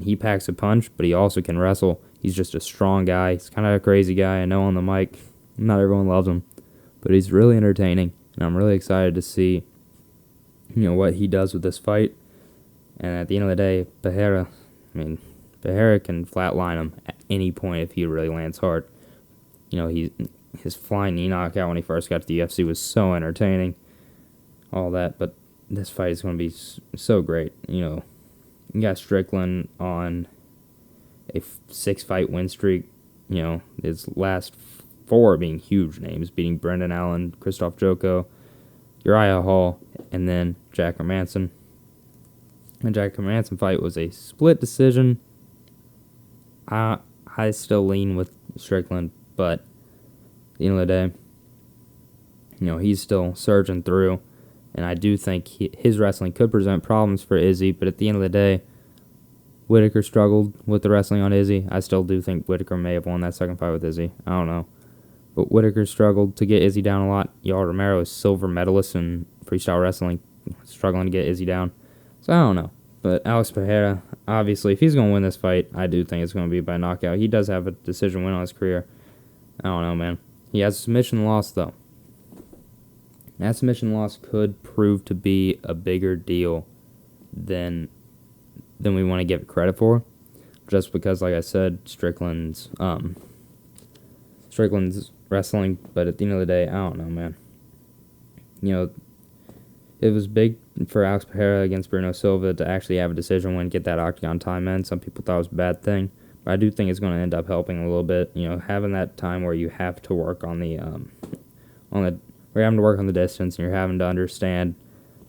He packs a punch, but he also can wrestle. He's just a strong guy. He's kind of a crazy guy. I know on the mic, not everyone loves him, but he's really entertaining, and I'm really excited to see, what he does with this fight. And at the end of the day, Pereira can flatline him at any point if he really lands hard. His flying knee knockout when he first got to the UFC was so entertaining, all that, but this fight is going to be so great. You got Strickland on a 6-fight win streak. His last 4 being huge names, beating Brendan Allen, Christoph Joko, Uriah Hall, and then Jack Hermanson. The Jack Hermanson fight was a split decision. I still lean with Strickland, but at the end of the day, he's still surging through, and I do think his wrestling could present problems for Izzy, but at the end of the day, Whitaker struggled with the wrestling on Izzy. I still do think Whitaker may have won that second fight with Izzy. I don't know. But Whitaker struggled to get Izzy down a lot. Yoel Romero is silver medalist in freestyle wrestling, struggling to get Izzy down. So I don't know. But Alex Pereira, obviously, if he's going to win this fight, I do think it's going to be by knockout. He does have a decision win on his career. I don't know, man. He has a submission loss, though. That submission loss could prove to be a bigger deal than we want to give it credit for. Just because, like I said, Strickland's wrestling. But at the end of the day, I don't know, man. It was big for Alex Pereira against Bruno Silva to actually have a decision win, get that octagon time in. Some people thought it was a bad thing, but I do think it's going to end up helping a little bit. Having that time where you have to work on the distance, and you're having to understand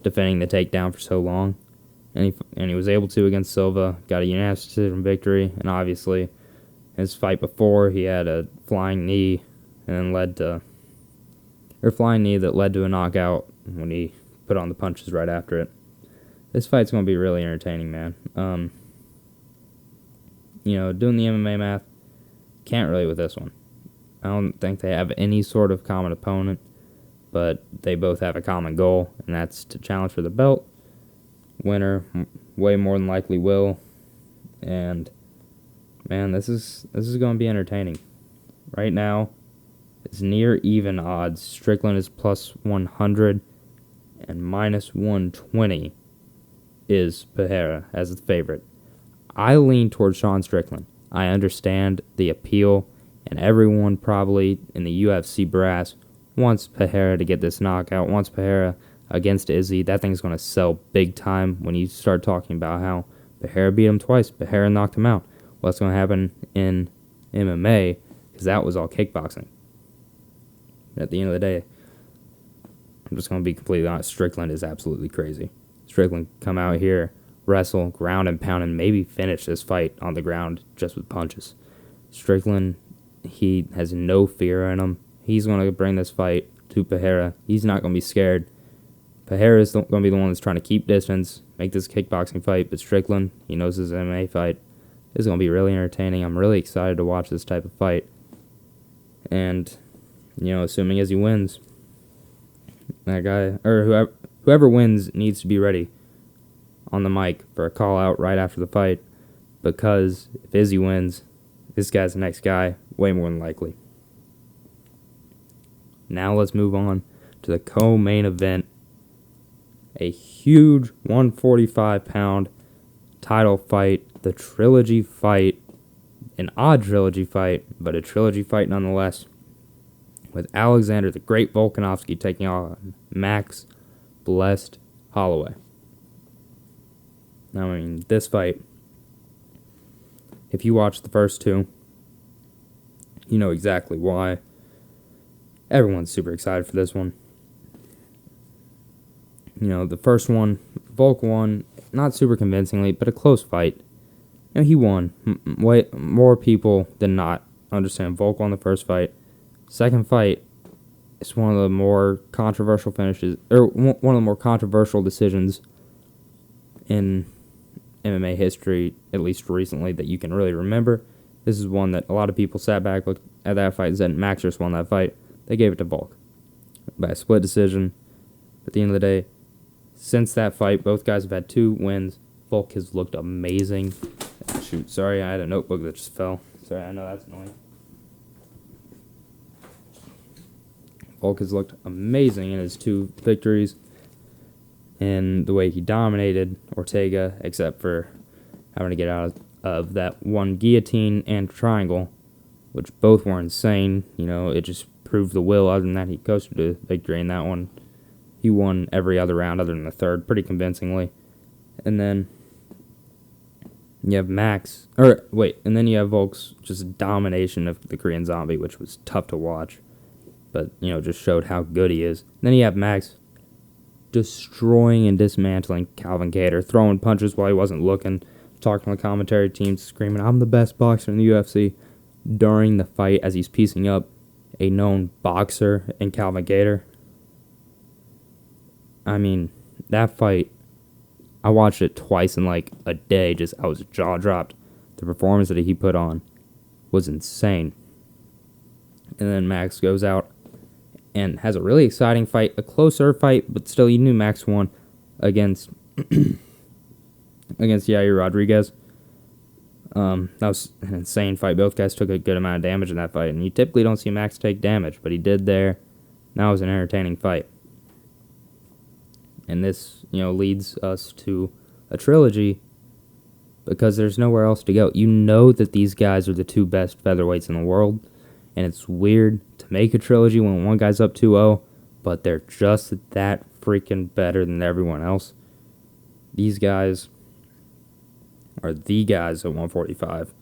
defending the takedown for so long, and he was able to against Silva, got a unanimous decision victory, and obviously his fight before he had a flying knee, and flying knee that led to a knockout when he put on the punches right after it. This fight's going to be really entertaining, man. Doing the MMA math, can't really with this one. I don't think they have any sort of common opponent, but they both have a common goal, and that's to challenge for the belt. Winner way more than likely will. And, man, this is going to be entertaining. Right now, it's near even odds. Strickland is plus 100. And minus 120 is Pereira as the favorite. I lean towards Sean Strickland. I understand the appeal, and everyone probably in the UFC brass wants Pereira to get this knockout, wants Pereira against Izzy. That thing's going to sell big time when you start talking about how Pereira beat him twice, Pereira knocked him out. What's going to happen in MMA, because that was all kickboxing. At the end of the day, I'm just going to be completely honest, Strickland is absolutely crazy. Strickland come out here, wrestle, ground and pound, and maybe finish this fight on the ground just with punches. Strickland, he has no fear in him. He's going to bring this fight to Pereira. He's not going to be scared. Pereira is going to be the one that's trying to keep distance, make this kickboxing fight, but Strickland, he knows his MMA fight. It's going to be really entertaining. I'm really excited to watch this type of fight. And, assuming as he wins, that guy, or whoever wins needs to be ready on the mic for a call out right after the fight, because if Izzy wins, this guy's the next guy, way more than likely. Now let's move on to the co-main event, a huge 145-pound title fight, the trilogy fight, an odd trilogy fight, but a trilogy fight nonetheless, with Alexander the Great Volkanovski taking on Max Blessed Holloway. Now, this fight, If you watch the first two, you know exactly why. Everyone's super excited for this one. You know, the first one, Volk won, not super convincingly, but a close fight. You know, he won. Way more people than not understand Volk won the first fight. Second fight is one of the more controversial finishes, or one of the more controversial decisions in MMA history, at least recently, that you can really remember. This is one that a lot of people sat back, looked at that fight, and said Max just won that fight. They gave it to Volk by a split decision. At the end of the day, since that fight, both guys have had 2 wins. Volk has looked amazing. Shoot, sorry, I had a notebook that just fell. Sorry, I know that's annoying. Volk has looked amazing in his 2 victories, and the way he dominated Ortega, except for having to get out of that one guillotine and triangle, which both were insane. You know, it just proved the will. Other than that, he coasted to victory in that one. He won every other round other than the third pretty convincingly. And then you have and then you have Volk's just domination of the Korean Zombie, which was tough to watch, but, you know, just showed how good he is. And then you have Max destroying and dismantling Calvin Kattar, throwing punches while he wasn't looking, talking to the commentary team, screaming, "I'm the best boxer in the UFC," during the fight as he's piecing up a known boxer in Calvin Kattar. I mean, that fight, I watched it twice in like a day. I was jaw dropped. The performance that he put on was insane. And then Max goes out and has a really exciting fight, a closer fight, but still, you knew Max won against Yair Rodriguez. That was an insane fight. Both guys took a good amount of damage in that fight, and you typically don't see Max take damage, but he did there. That was an entertaining fight. And this, you know, leads us to a trilogy because there's nowhere else to go. You know that these guys are the 2 best featherweights in the world, and it's weird to make a trilogy when one guy's up 2-0, but they're just that freaking better than everyone else. These guys are the guys at 145,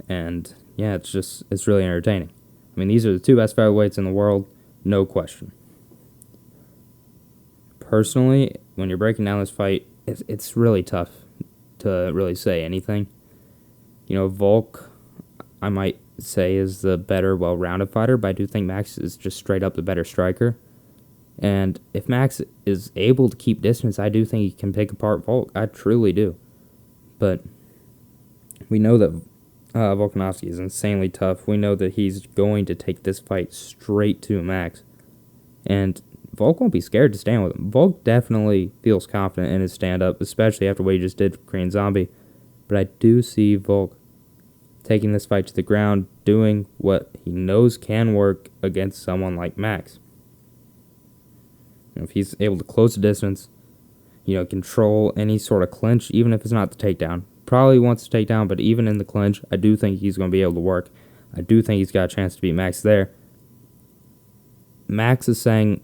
and yeah, it's really entertaining. I mean, these are the 2 best featherweights in the world, no question. Personally, when you're breaking down this fight, it's really tough to really say anything. You know, Volk, I might say, is the better, well-rounded fighter, but I do think Max is just straight up the better striker. And if Max is able to keep distance, I do think he can pick apart Volk. I truly do. But we know that Volkanovski is insanely tough. We know that he's going to take this fight straight to Max. And Volk won't be scared to stand with him. Volk definitely feels confident in his stand-up, especially after what he just did for Korean Zombie. But I do see Volk taking this fight to the ground, doing what he knows can work against someone like Max. If he's able to close the distance, you know, control any sort of clinch, even if it's not the takedown. Probably wants the takedown, but even in the clinch, I do think he's going to be able to work. I do think he's got a chance to beat Max there. Max is saying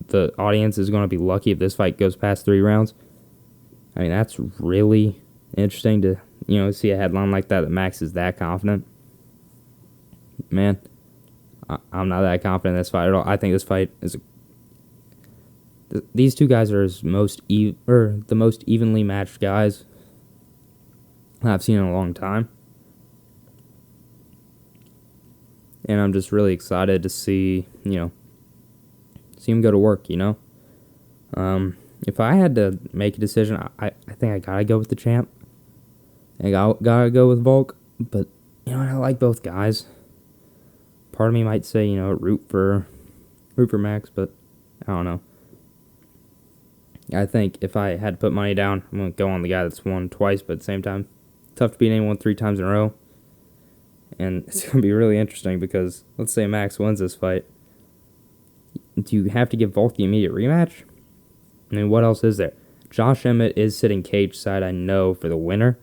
the audience is going to be lucky if this fight goes past 3 rounds. I mean, that's really interesting to, you know, see a headline like that Max is that confident. Man, I'm not that confident in this fight at all. I think this fight is these 2 guys are the most evenly matched guys I've seen in a long time. And I'm just really excited to see him go to work, you know. If I had to make a decision, I think I gotta go with the champ. I gotta go with Volk, but, you know, I like both guys. Part of me might say, you know, root for Max, but I don't know. I think if I had to put money down, I'm going to go on the guy that's won twice, but at the same time, tough to beat anyone 3 times in a row. And it's going to be really interesting because let's say Max wins this fight. Do you have to give Volk the immediate rematch? I mean, what else is there? Josh Emmett is sitting cage side, I know, for the winner.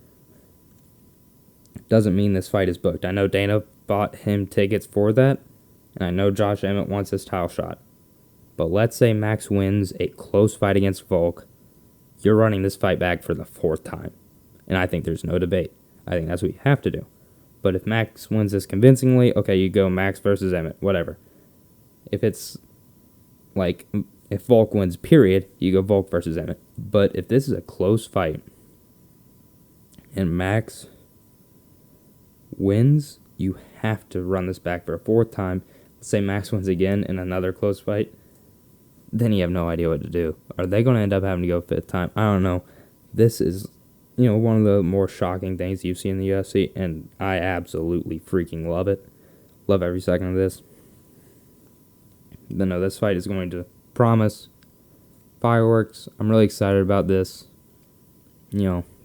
Doesn't mean this fight is booked. I know Dana bought him tickets for that, and I know Josh Emmett wants his title shot. But let's say Max wins a close fight against Volk. You're running this fight back for the 4th time. And I think there's no debate. I think that's what you have to do. But if Max wins this convincingly, okay, you go Max versus Emmett, whatever. If it's like, if Volk wins, period, you go Volk versus Emmett. But if this is a close fight and Max wins, you have to run this back for a fourth time. Let's say Max wins again in another close fight. Then you have no idea what to do. Are they going to end up having to go fifth time? I don't know. This is, one of the more shocking things you see in the UFC, and I absolutely freaking love it. Love every second of this. But no, this fight is going to promise fireworks. I'm really excited about this.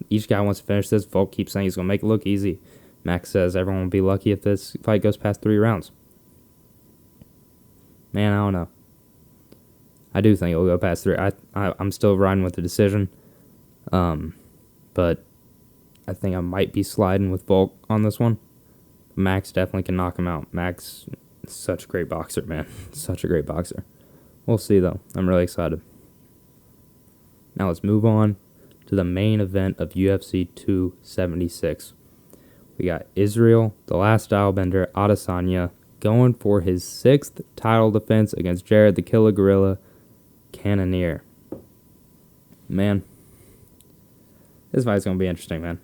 Each guy wants to finish this. Volk keeps saying he's going to make it look easy. Max says everyone will be lucky if this fight goes past 3 rounds. Man, I don't know. I do think it'll go past 3. I'm still riding with the decision. But I think I might be sliding with Volk on this one. Max definitely can knock him out. Max is such a great boxer, man. Such a great boxer. We'll see, though. I'm really excited. Now let's move on to the main event of UFC 276. We got Israel, the last stylebender, Adesanya, going for his 6th title defense against Jared the Killer Gorilla Cannonier. Man, this fight's going to be interesting, man.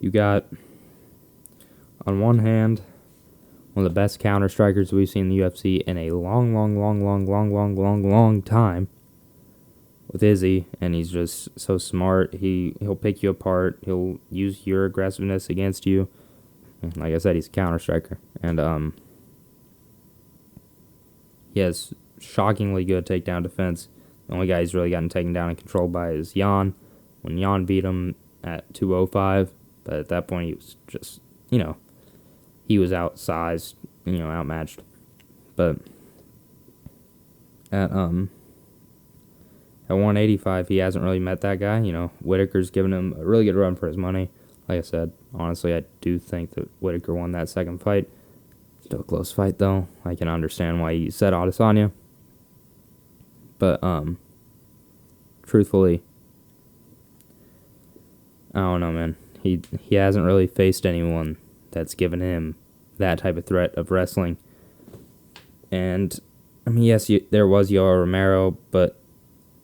You got, on one hand, one of the best counter strikers we've seen in the UFC in a long time with Izzy, and he's just so smart. He'll pick you apart. He'll use your aggressiveness against you. And like I said, he's a counter striker, and he has shockingly good takedown defense. The only guy he's really gotten taken down and controlled by is Jan. When Jan beat him at 205, but at that point he was just, he was outsized, outmatched. But at 185, he hasn't really met that guy. Whitaker's given him a really good run for his money. Like I said, honestly, I do think that Whitaker won that second fight. Still a close fight, though. I can understand why he said Adesanya. But, truthfully, I don't know, man. He hasn't really faced anyone that's given him that type of threat of wrestling. And, yes, there was Yoel Romero, but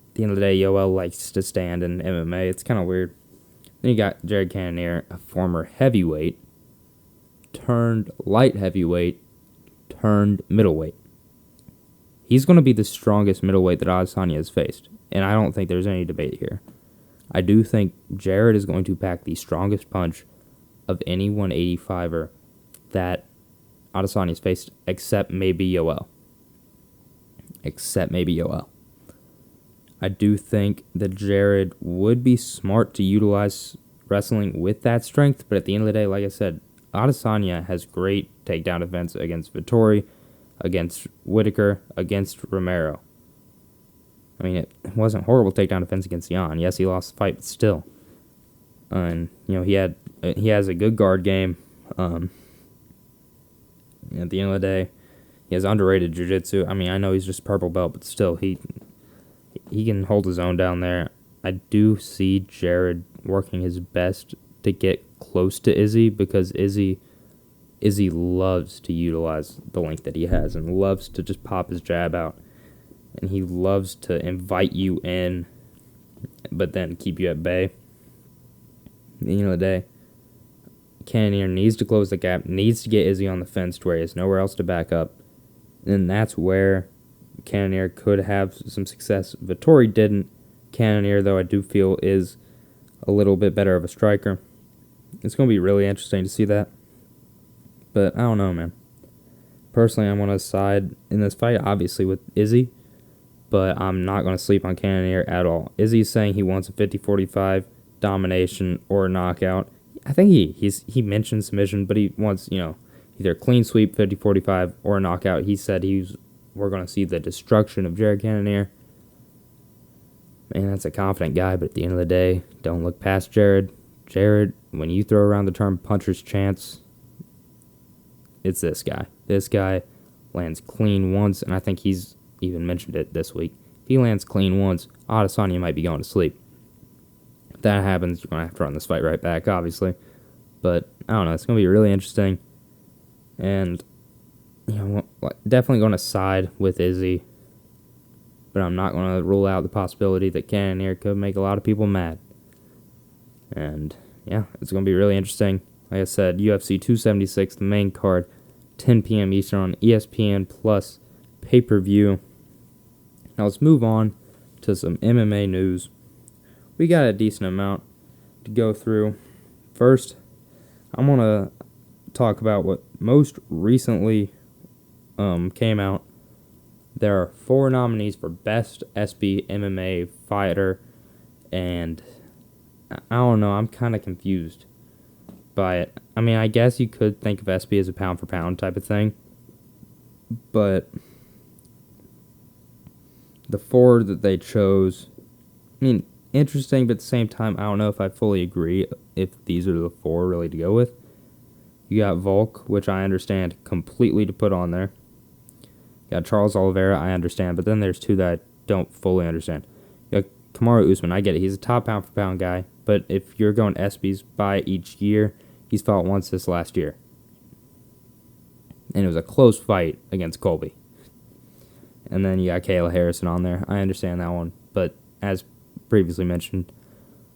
at the end of the day, Yoel likes to stand in MMA. It's kind of weird. Then you got Jared Cannonier, a former heavyweight, turned light heavyweight, turned middleweight. He's going to be the strongest middleweight that Adesanya has faced, and I don't think there's any debate here. I do think Jared is going to pack the strongest punch of any 185er that Adesanya's faced, except maybe Yoel. I do think that Jared would be smart to utilize wrestling with that strength, but at the end of the day, like I said, Adesanya has great takedown defense against Vettori, against Whitaker, against Romero. It wasn't horrible takedown defense against Jan. Yes, he lost the fight, but still. And, he has a good guard game. At the end of the day, he has underrated jiu-jitsu. I know he's just purple belt, but still, he can hold his own down there. I do see Jared working his best to get close to Izzy, because Izzy loves to utilize the length that he has and loves to just pop his jab out. And he loves to invite you in, but then keep you at bay. At the end of the day, Cannonier needs to close the gap, needs to get Izzy on the fence to where he has nowhere else to back up. And that's where Cannonier could have some success. Vettori didn't. Cannonier, though, I do feel is a little bit better of a striker. It's going to be really interesting to see that. But I don't know, man. Personally, I'm going to side in this fight, obviously, with Izzy. But I'm not going to sleep on Cannonier at all. Izzy's saying he wants a 50-45 domination or a knockout. I think he mentioned submission, but he wants, either a clean sweep, 50-45, or a knockout. He said we're going to see the destruction of Jared Cannonier. Man, that's a confident guy, but at the end of the day, don't look past Jared. Jared, when you throw around the term puncher's chance, it's this guy. This guy lands clean once, and I think he's even mentioned it this week. If he lands clean once, Adesanya might be going to sleep. that happens, you're going to have to run this fight right back, obviously. But, I don't know, it's going to be really interesting. And, definitely going to side with Izzy. But I'm not going to rule out the possibility that Cannonier could make a lot of people mad. And, yeah, it's going to be really interesting. Like I said, UFC 276, the main card, 10 p.m. Eastern on ESPN Plus pay-per-view. Now let's move on to some MMA news. We got a decent amount to go through. First, I'm going to talk about what most recently came out. There are 4 nominees for Best SB MMA Fighter, and I don't know, I'm kind of confused by it. I mean, I guess you could think of SB as a pound-for-pound type of thing, but the 4 that they chose, I mean, interesting, but at the same time, I don't know if I fully agree if these are the 4 really to go with. You got Volk, which I understand completely to put on there. You got Charles Oliveira, I understand, but then there's 2 that I don't fully understand. You got Kamaru Usman, I get it. He's a top pound-for-pound guy, but if you're going SBs by each year, he's fought once this last year. And it was a close fight against Colby. And then you got Kayla Harrison on there. I understand that one. But as previously mentioned,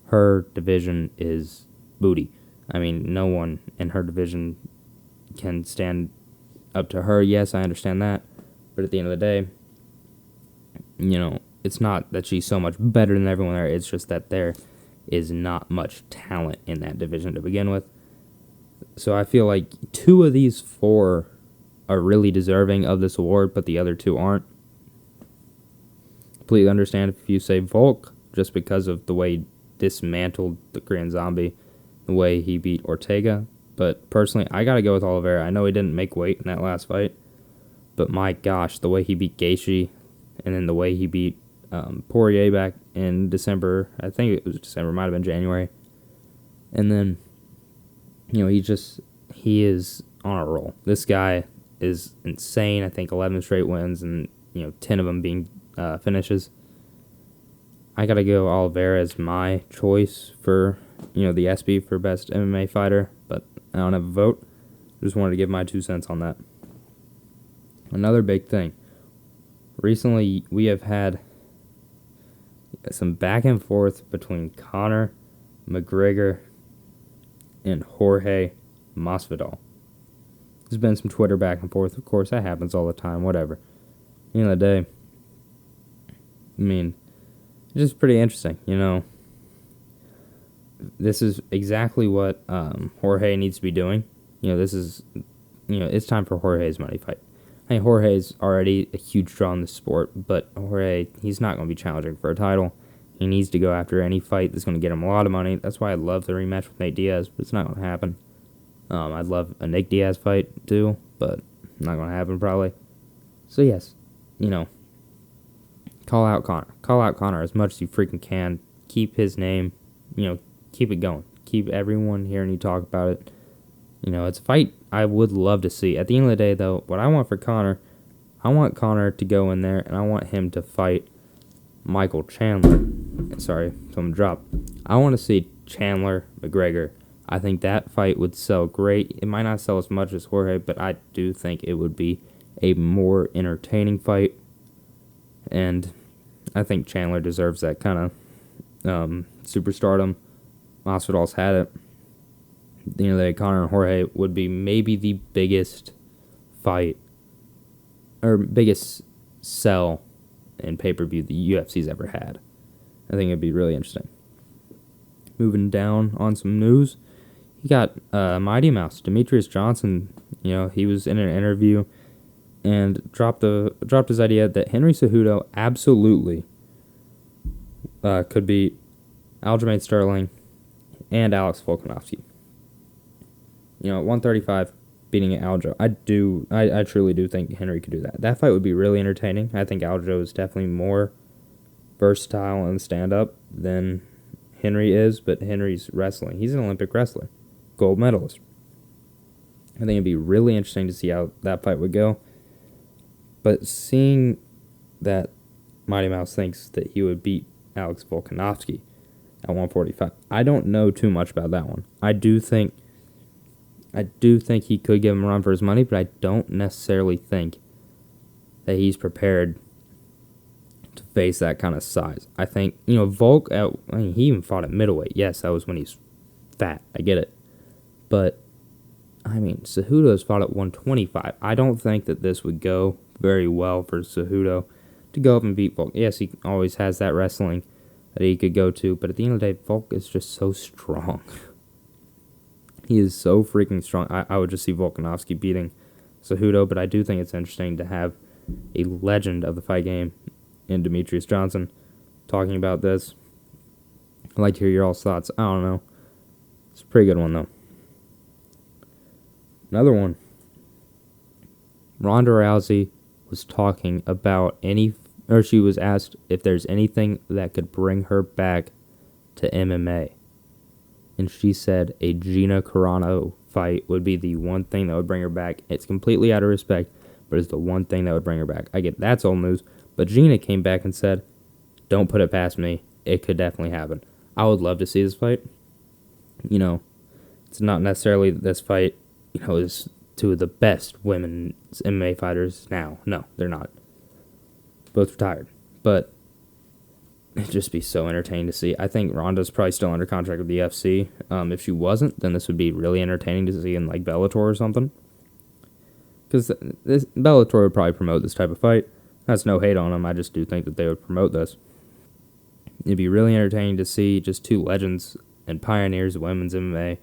her division is booty. I mean, no one in her division can stand up to her. Yes, I understand that. But at the end of the day, it's not that she's so much better than everyone there. It's just that there is not much talent in that division to begin with. So I feel like 2 of these 4 are really deserving of this award, but the other 2 aren't. Completely understand if you say Volk, just because of the way he dismantled the Korean Zombie, the way he beat Ortega. But personally, I got to go with Oliveira. I know he didn't make weight in that last fight, but my gosh, the way he beat Gaethje, and then the way he beat Poirier back in December, I think it was December, might have been January. And then, he is on a roll. This guy is insane. I think 11 straight wins and, 10 of them being finishes. I got to go Oliveira as my choice for, the SB for Best MMA Fighter, but I don't have a vote. Just wanted to give my 2 cents on that. Another big thing. Recently, we have had some back and forth between Conor McGregor and Jorge Masvidal. There's been some Twitter back and forth. Of course, that happens all the time. Whatever. At the end of the day, I mean, it's just pretty interesting, This is exactly what Jorge needs to be doing. This is, it's time for Jorge's money fight. I mean, Jorge's already a huge draw in the sport, but Jorge, he's not going to be challenging for a title. He needs to go after any fight that's going to get him a lot of money. That's why I'd love the rematch with Nate Diaz, but it's not going to happen. I'd love a Nick Diaz fight, too, but not going to happen, probably. So, yes, call out Conor. Call out Conor as much as you freaking can. Keep his name, keep it going. Keep everyone hearing you talk about it. It's a fight I would love to see. At the end of the day, though, what I want for Conor, I want Conor to go in there, and I want him to fight Michael Chandler. Sorry, someone dropped. I want to see Chandler McGregor. I think that fight would sell great. It might not sell as much as Jorge, but I do think it would be a more entertaining fight. And I think Chandler deserves that kind of superstardom. Masvidal's had it. At the end of the day, Conor and Jorge would be maybe the biggest fight or biggest sell in pay-per-view the UFC's ever had. I think it'd be really interesting. Moving down on some news, you got Mighty Mouse, Demetrius Johnson. He was in an interview and dropped his idea that Henry Cejudo absolutely could beat Aljamain Sterling and Alex Volkanovski. 135 beating Aljo. I truly do think Henry could do that. That fight would be really entertaining. I think Aljo is definitely more versatile in stand-up than Henry is, but Henry's wrestling. He's an Olympic wrestler, gold medalist. I think it'd be really interesting to see how that fight would go. But seeing that Mighty Mouse thinks that he would beat Alex Volkanovski, at 145. I don't know too much about that one. I do think he could give him a run for his money, but I don't necessarily think that he's prepared to face that kind of size. I think, Volk, he even fought at middleweight. Yes, that was when he's fat. I get it. But, Cejudo has fought at 125. I don't think that this would go very well for Cejudo to go up and beat Volk. Yes, he always has that wrestling that he could go to, but at the end of the day, Volk is just so strong. He is so freaking strong. I would just see Volkanovski beating Cejudo, but I do think it's interesting to have a legend of the fight game in Demetrius Johnson talking about this. I'd like to hear your all's thoughts. I don't know. It's a pretty good one, though. Another one. Ronda Rousey was talking about she was asked if there's anything that could bring her back to MMA. And she said a Gina Carano fight would be the one thing that would bring her back. It's completely out of respect, but it's the one thing that would bring her back. I get that's old news, but Gina came back and said, don't put it past me. It could definitely happen. I would love to see this fight. It's not necessarily that this fight, is two of the best women's MMA fighters now. No, they're not. Both retired. But it'd just be so entertaining to see. I think Ronda's probably still under contract with the UFC. If she wasn't, then this would be really entertaining to see in like Bellator or something. Because Bellator would probably promote this type of fight. That's no hate on them. I just do think that they would promote this. It'd be really entertaining to see just two legends and pioneers of women's MMA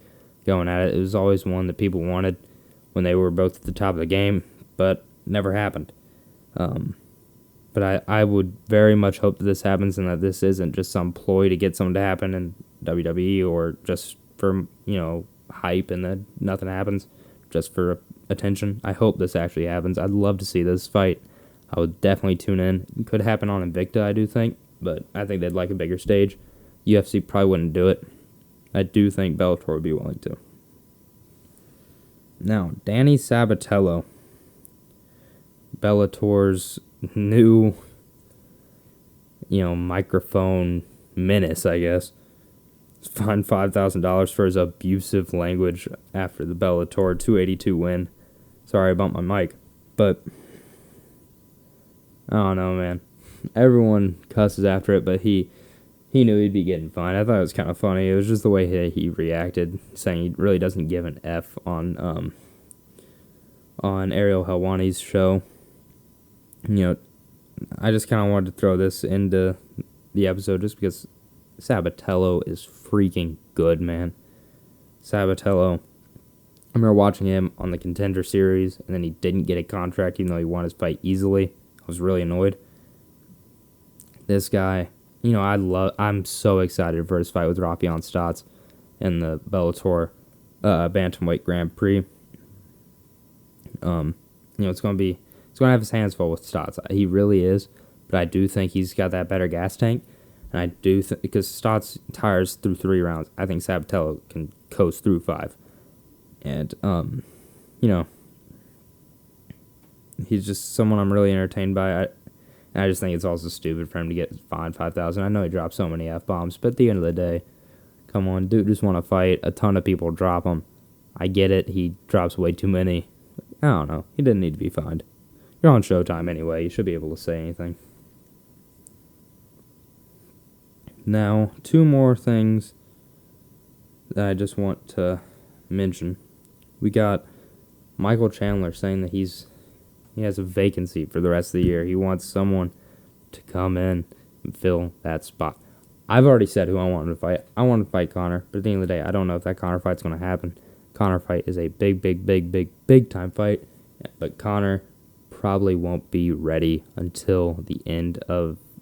going at it. It was always one that people wanted when they were both at the top of the game, but never happened. But I would very much hope that this happens and that this isn't just some ploy to get something to happen in WWE or just for, hype and then nothing happens just for attention. I hope this actually happens. I'd love to see this fight. I would definitely tune in. It could happen on Invicta, I do think, but I think they'd like a bigger stage. UFC probably wouldn't do it. I do think Bellator would be willing to. Now, Danny Sabatello, Bellator's new, microphone menace, I guess. He's fined $5,000 for his abusive language after the Bellator 282 win. Sorry, I bumped my mic. But, I don't know, man. Everyone cusses after it, but he knew he'd be getting fined. I thought it was kind of funny. It was just the way he reacted, saying he really doesn't give an F on Ariel Helwani's show. I just kind of wanted to throw this into the episode just because Sabatello is freaking good, man. Sabatello, I remember watching him on the Contender Series, and then he didn't get a contract even though he won his fight easily. I was really annoyed. This guy, I'm so excited for his fight with Rafion Stotts in the Bellator Bantamweight Grand Prix. It's going to have his hands full with Stotts. He really is, but I do think he's got that better gas tank, and I do think because Stotts tires through 3 rounds, I think Sabatello can coast through 5, and he's just someone I'm really entertained by. I just think it's also stupid for him to get fined $5,000. I know he dropped so many F-bombs, but at the end of the day, come on, dude just want to fight. A ton of people drop him. I get it. He drops way too many. I don't know. He didn't need to be fined. You're on Showtime anyway. You should be able to say anything. Now, 2 more things that I just want to mention. We got Michael Chandler saying that he has a vacancy for the rest of the year. He wants someone to come in and fill that spot. I've already said who I want him to fight. I want to fight Conor, but at the end of the day, I don't know if that Conor fight's going to happen. Conor fight is a big time fight, but Conor probably won't be ready until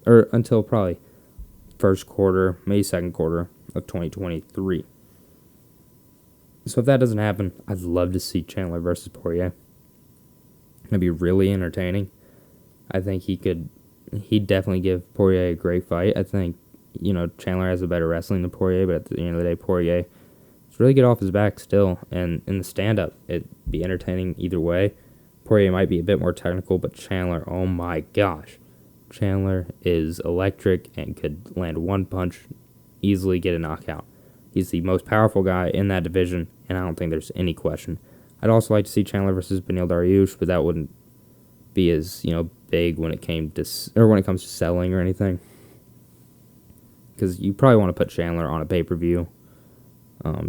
until probably first quarter, maybe second quarter of 2023. So if that doesn't happen, I'd love to see Chandler versus Poirier. It'd be really entertaining. I think he'd definitely give Poirier a great fight. I think, Chandler has a better wrestling than Poirier, but at the end of the day, Poirier is really get off his back still. And in the stand-up, it'd be entertaining either way. Poirier might be a bit more technical, but Chandler, oh my gosh. Chandler is electric and could land one punch easily get a knockout. He's the most powerful guy in that division, and I don't think there's any question. I'd also like to see Chandler versus Beneil Dariush, but that wouldn't be as big when it comes to selling or anything. Because you probably want to put Chandler on a pay-per-view,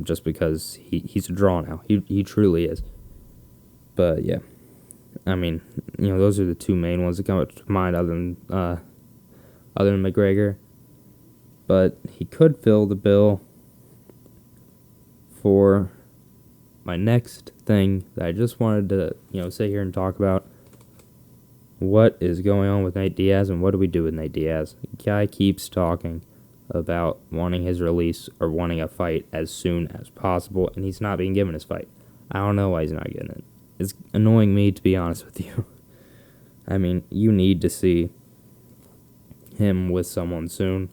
just because he's a draw now. He truly is. But yeah, I mean, those are the two main ones that come to mind other than McGregor. But he could fill the bill for my next thing that I just wanted to, sit here and talk about. What is going on with Nate Diaz, and what do we do with Nate Diaz? The guy keeps talking about wanting his release or wanting a fight as soon as possible, and he's not being given his fight. I don't know why he's not getting it. It's annoying me, to be honest with you. I mean, you need to see him with someone soon.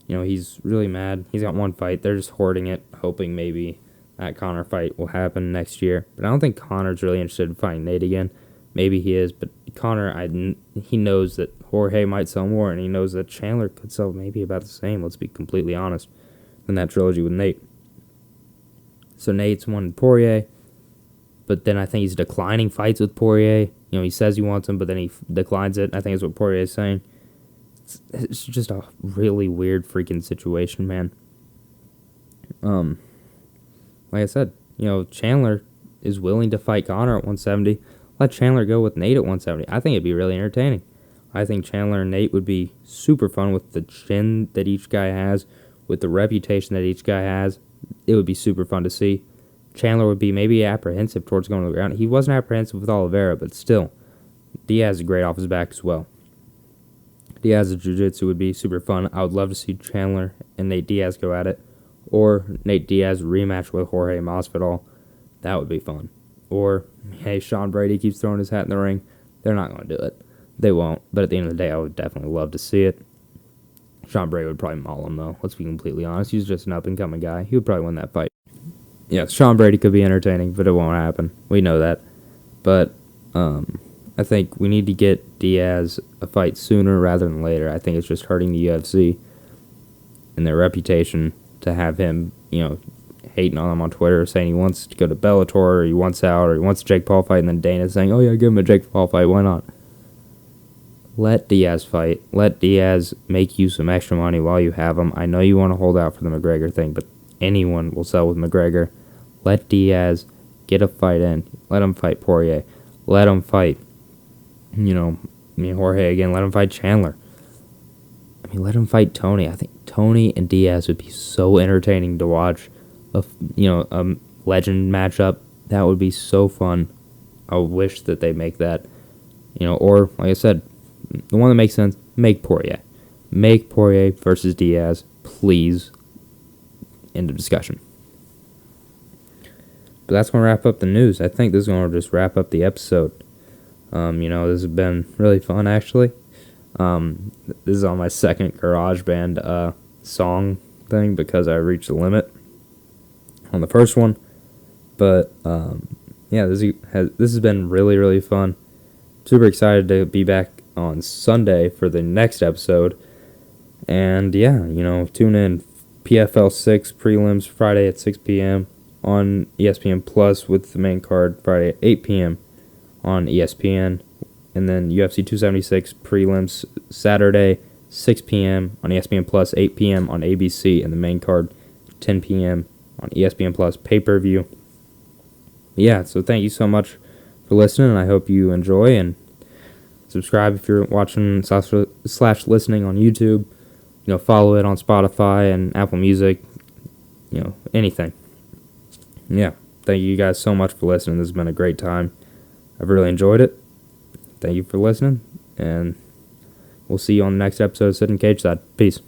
He's really mad. He's got one fight. They're just hoarding it, hoping maybe that Conor fight will happen next year. But I don't think Conor's really interested in fighting Nate again. Maybe he is, but Conor, he knows that Jorge might sell more, and he knows that Chandler could sell maybe about the same, let's be completely honest, than that trilogy with Nate. So Nate's wanted Poirier, but then I think he's declining fights with Poirier. He says he wants him, but then he declines it. I think that's what Poirier is saying. It's just a really weird freaking situation, man. Like I said, Chandler is willing to fight Conor at 170. Let Chandler go with Nate at 170. I think it'd be really entertaining. I think Chandler and Nate would be super fun with the chin that each guy has, with the reputation that each guy has. It would be super fun to see. Chandler would be maybe apprehensive towards going to the ground. He wasn't apprehensive with Oliveira, but still, Diaz is great off his back as well. Diaz's jiu-jitsu would be super fun. I would love to see Chandler and Nate Diaz go at it, or Nate Diaz rematch with Jorge Masvidal. That would be fun. Or, hey, Sean Brady keeps throwing his hat in the ring. They're not going to do it. They won't. But at the end of the day, I would definitely love to see it. Sean Brady would probably maul him, though. Let's be completely honest. He's just an up-and-coming guy. He would probably win that fight. Yeah, Sean Brady could be entertaining, but it won't happen. We know that. But I think we need to get Diaz a fight sooner rather than later. I think it's just hurting the UFC and their reputation to have him, hating on him on Twitter, saying he wants to go to Bellator, or he wants out, or he wants a Jake Paul fight, and then Dana saying, oh yeah, give him a Jake Paul fight, why not? Let Diaz fight. Let Diaz make you some extra money while you have him. I know you want to hold out for the McGregor thing, but anyone will sell with McGregor. Let Diaz get a fight in. Let him fight Poirier. Let him fight, Jorge again. Let him fight Chandler. Let him fight Tony. I think Tony and Diaz would be so entertaining to watch. A legend matchup. That would be so fun. I wish that they make that. Or, like I said, the one that makes sense, make Poirier. Make Poirier versus Diaz, please. End of discussion. But that's going to wrap up the news. I think this is going to just wrap up the episode. This has been really fun, actually. This is on my second GarageBand song thing because I reached the limit on the first one. But, this has been really, really fun. Super excited to be back on Sunday for the next episode. And, tune in. PFL 6 prelims Friday at 6 p.m. on ESPN Plus with the main card Friday at 8 p.m. on ESPN. And then UFC 276 prelims Saturday 6 p.m. on ESPN Plus, 8 p.m. on ABC, and the main card 10 p.m. on ESPN Plus pay-per-view. Yeah, so thank you so much for listening, and I hope you enjoy, and subscribe if you're watching / listening on YouTube. Follow it on Spotify and Apple Music, anything. Yeah, thank you guys so much for listening. This has been a great time. I've really enjoyed it. Thank you for listening, and we'll see you on the next episode of Sittin Cageside. Peace.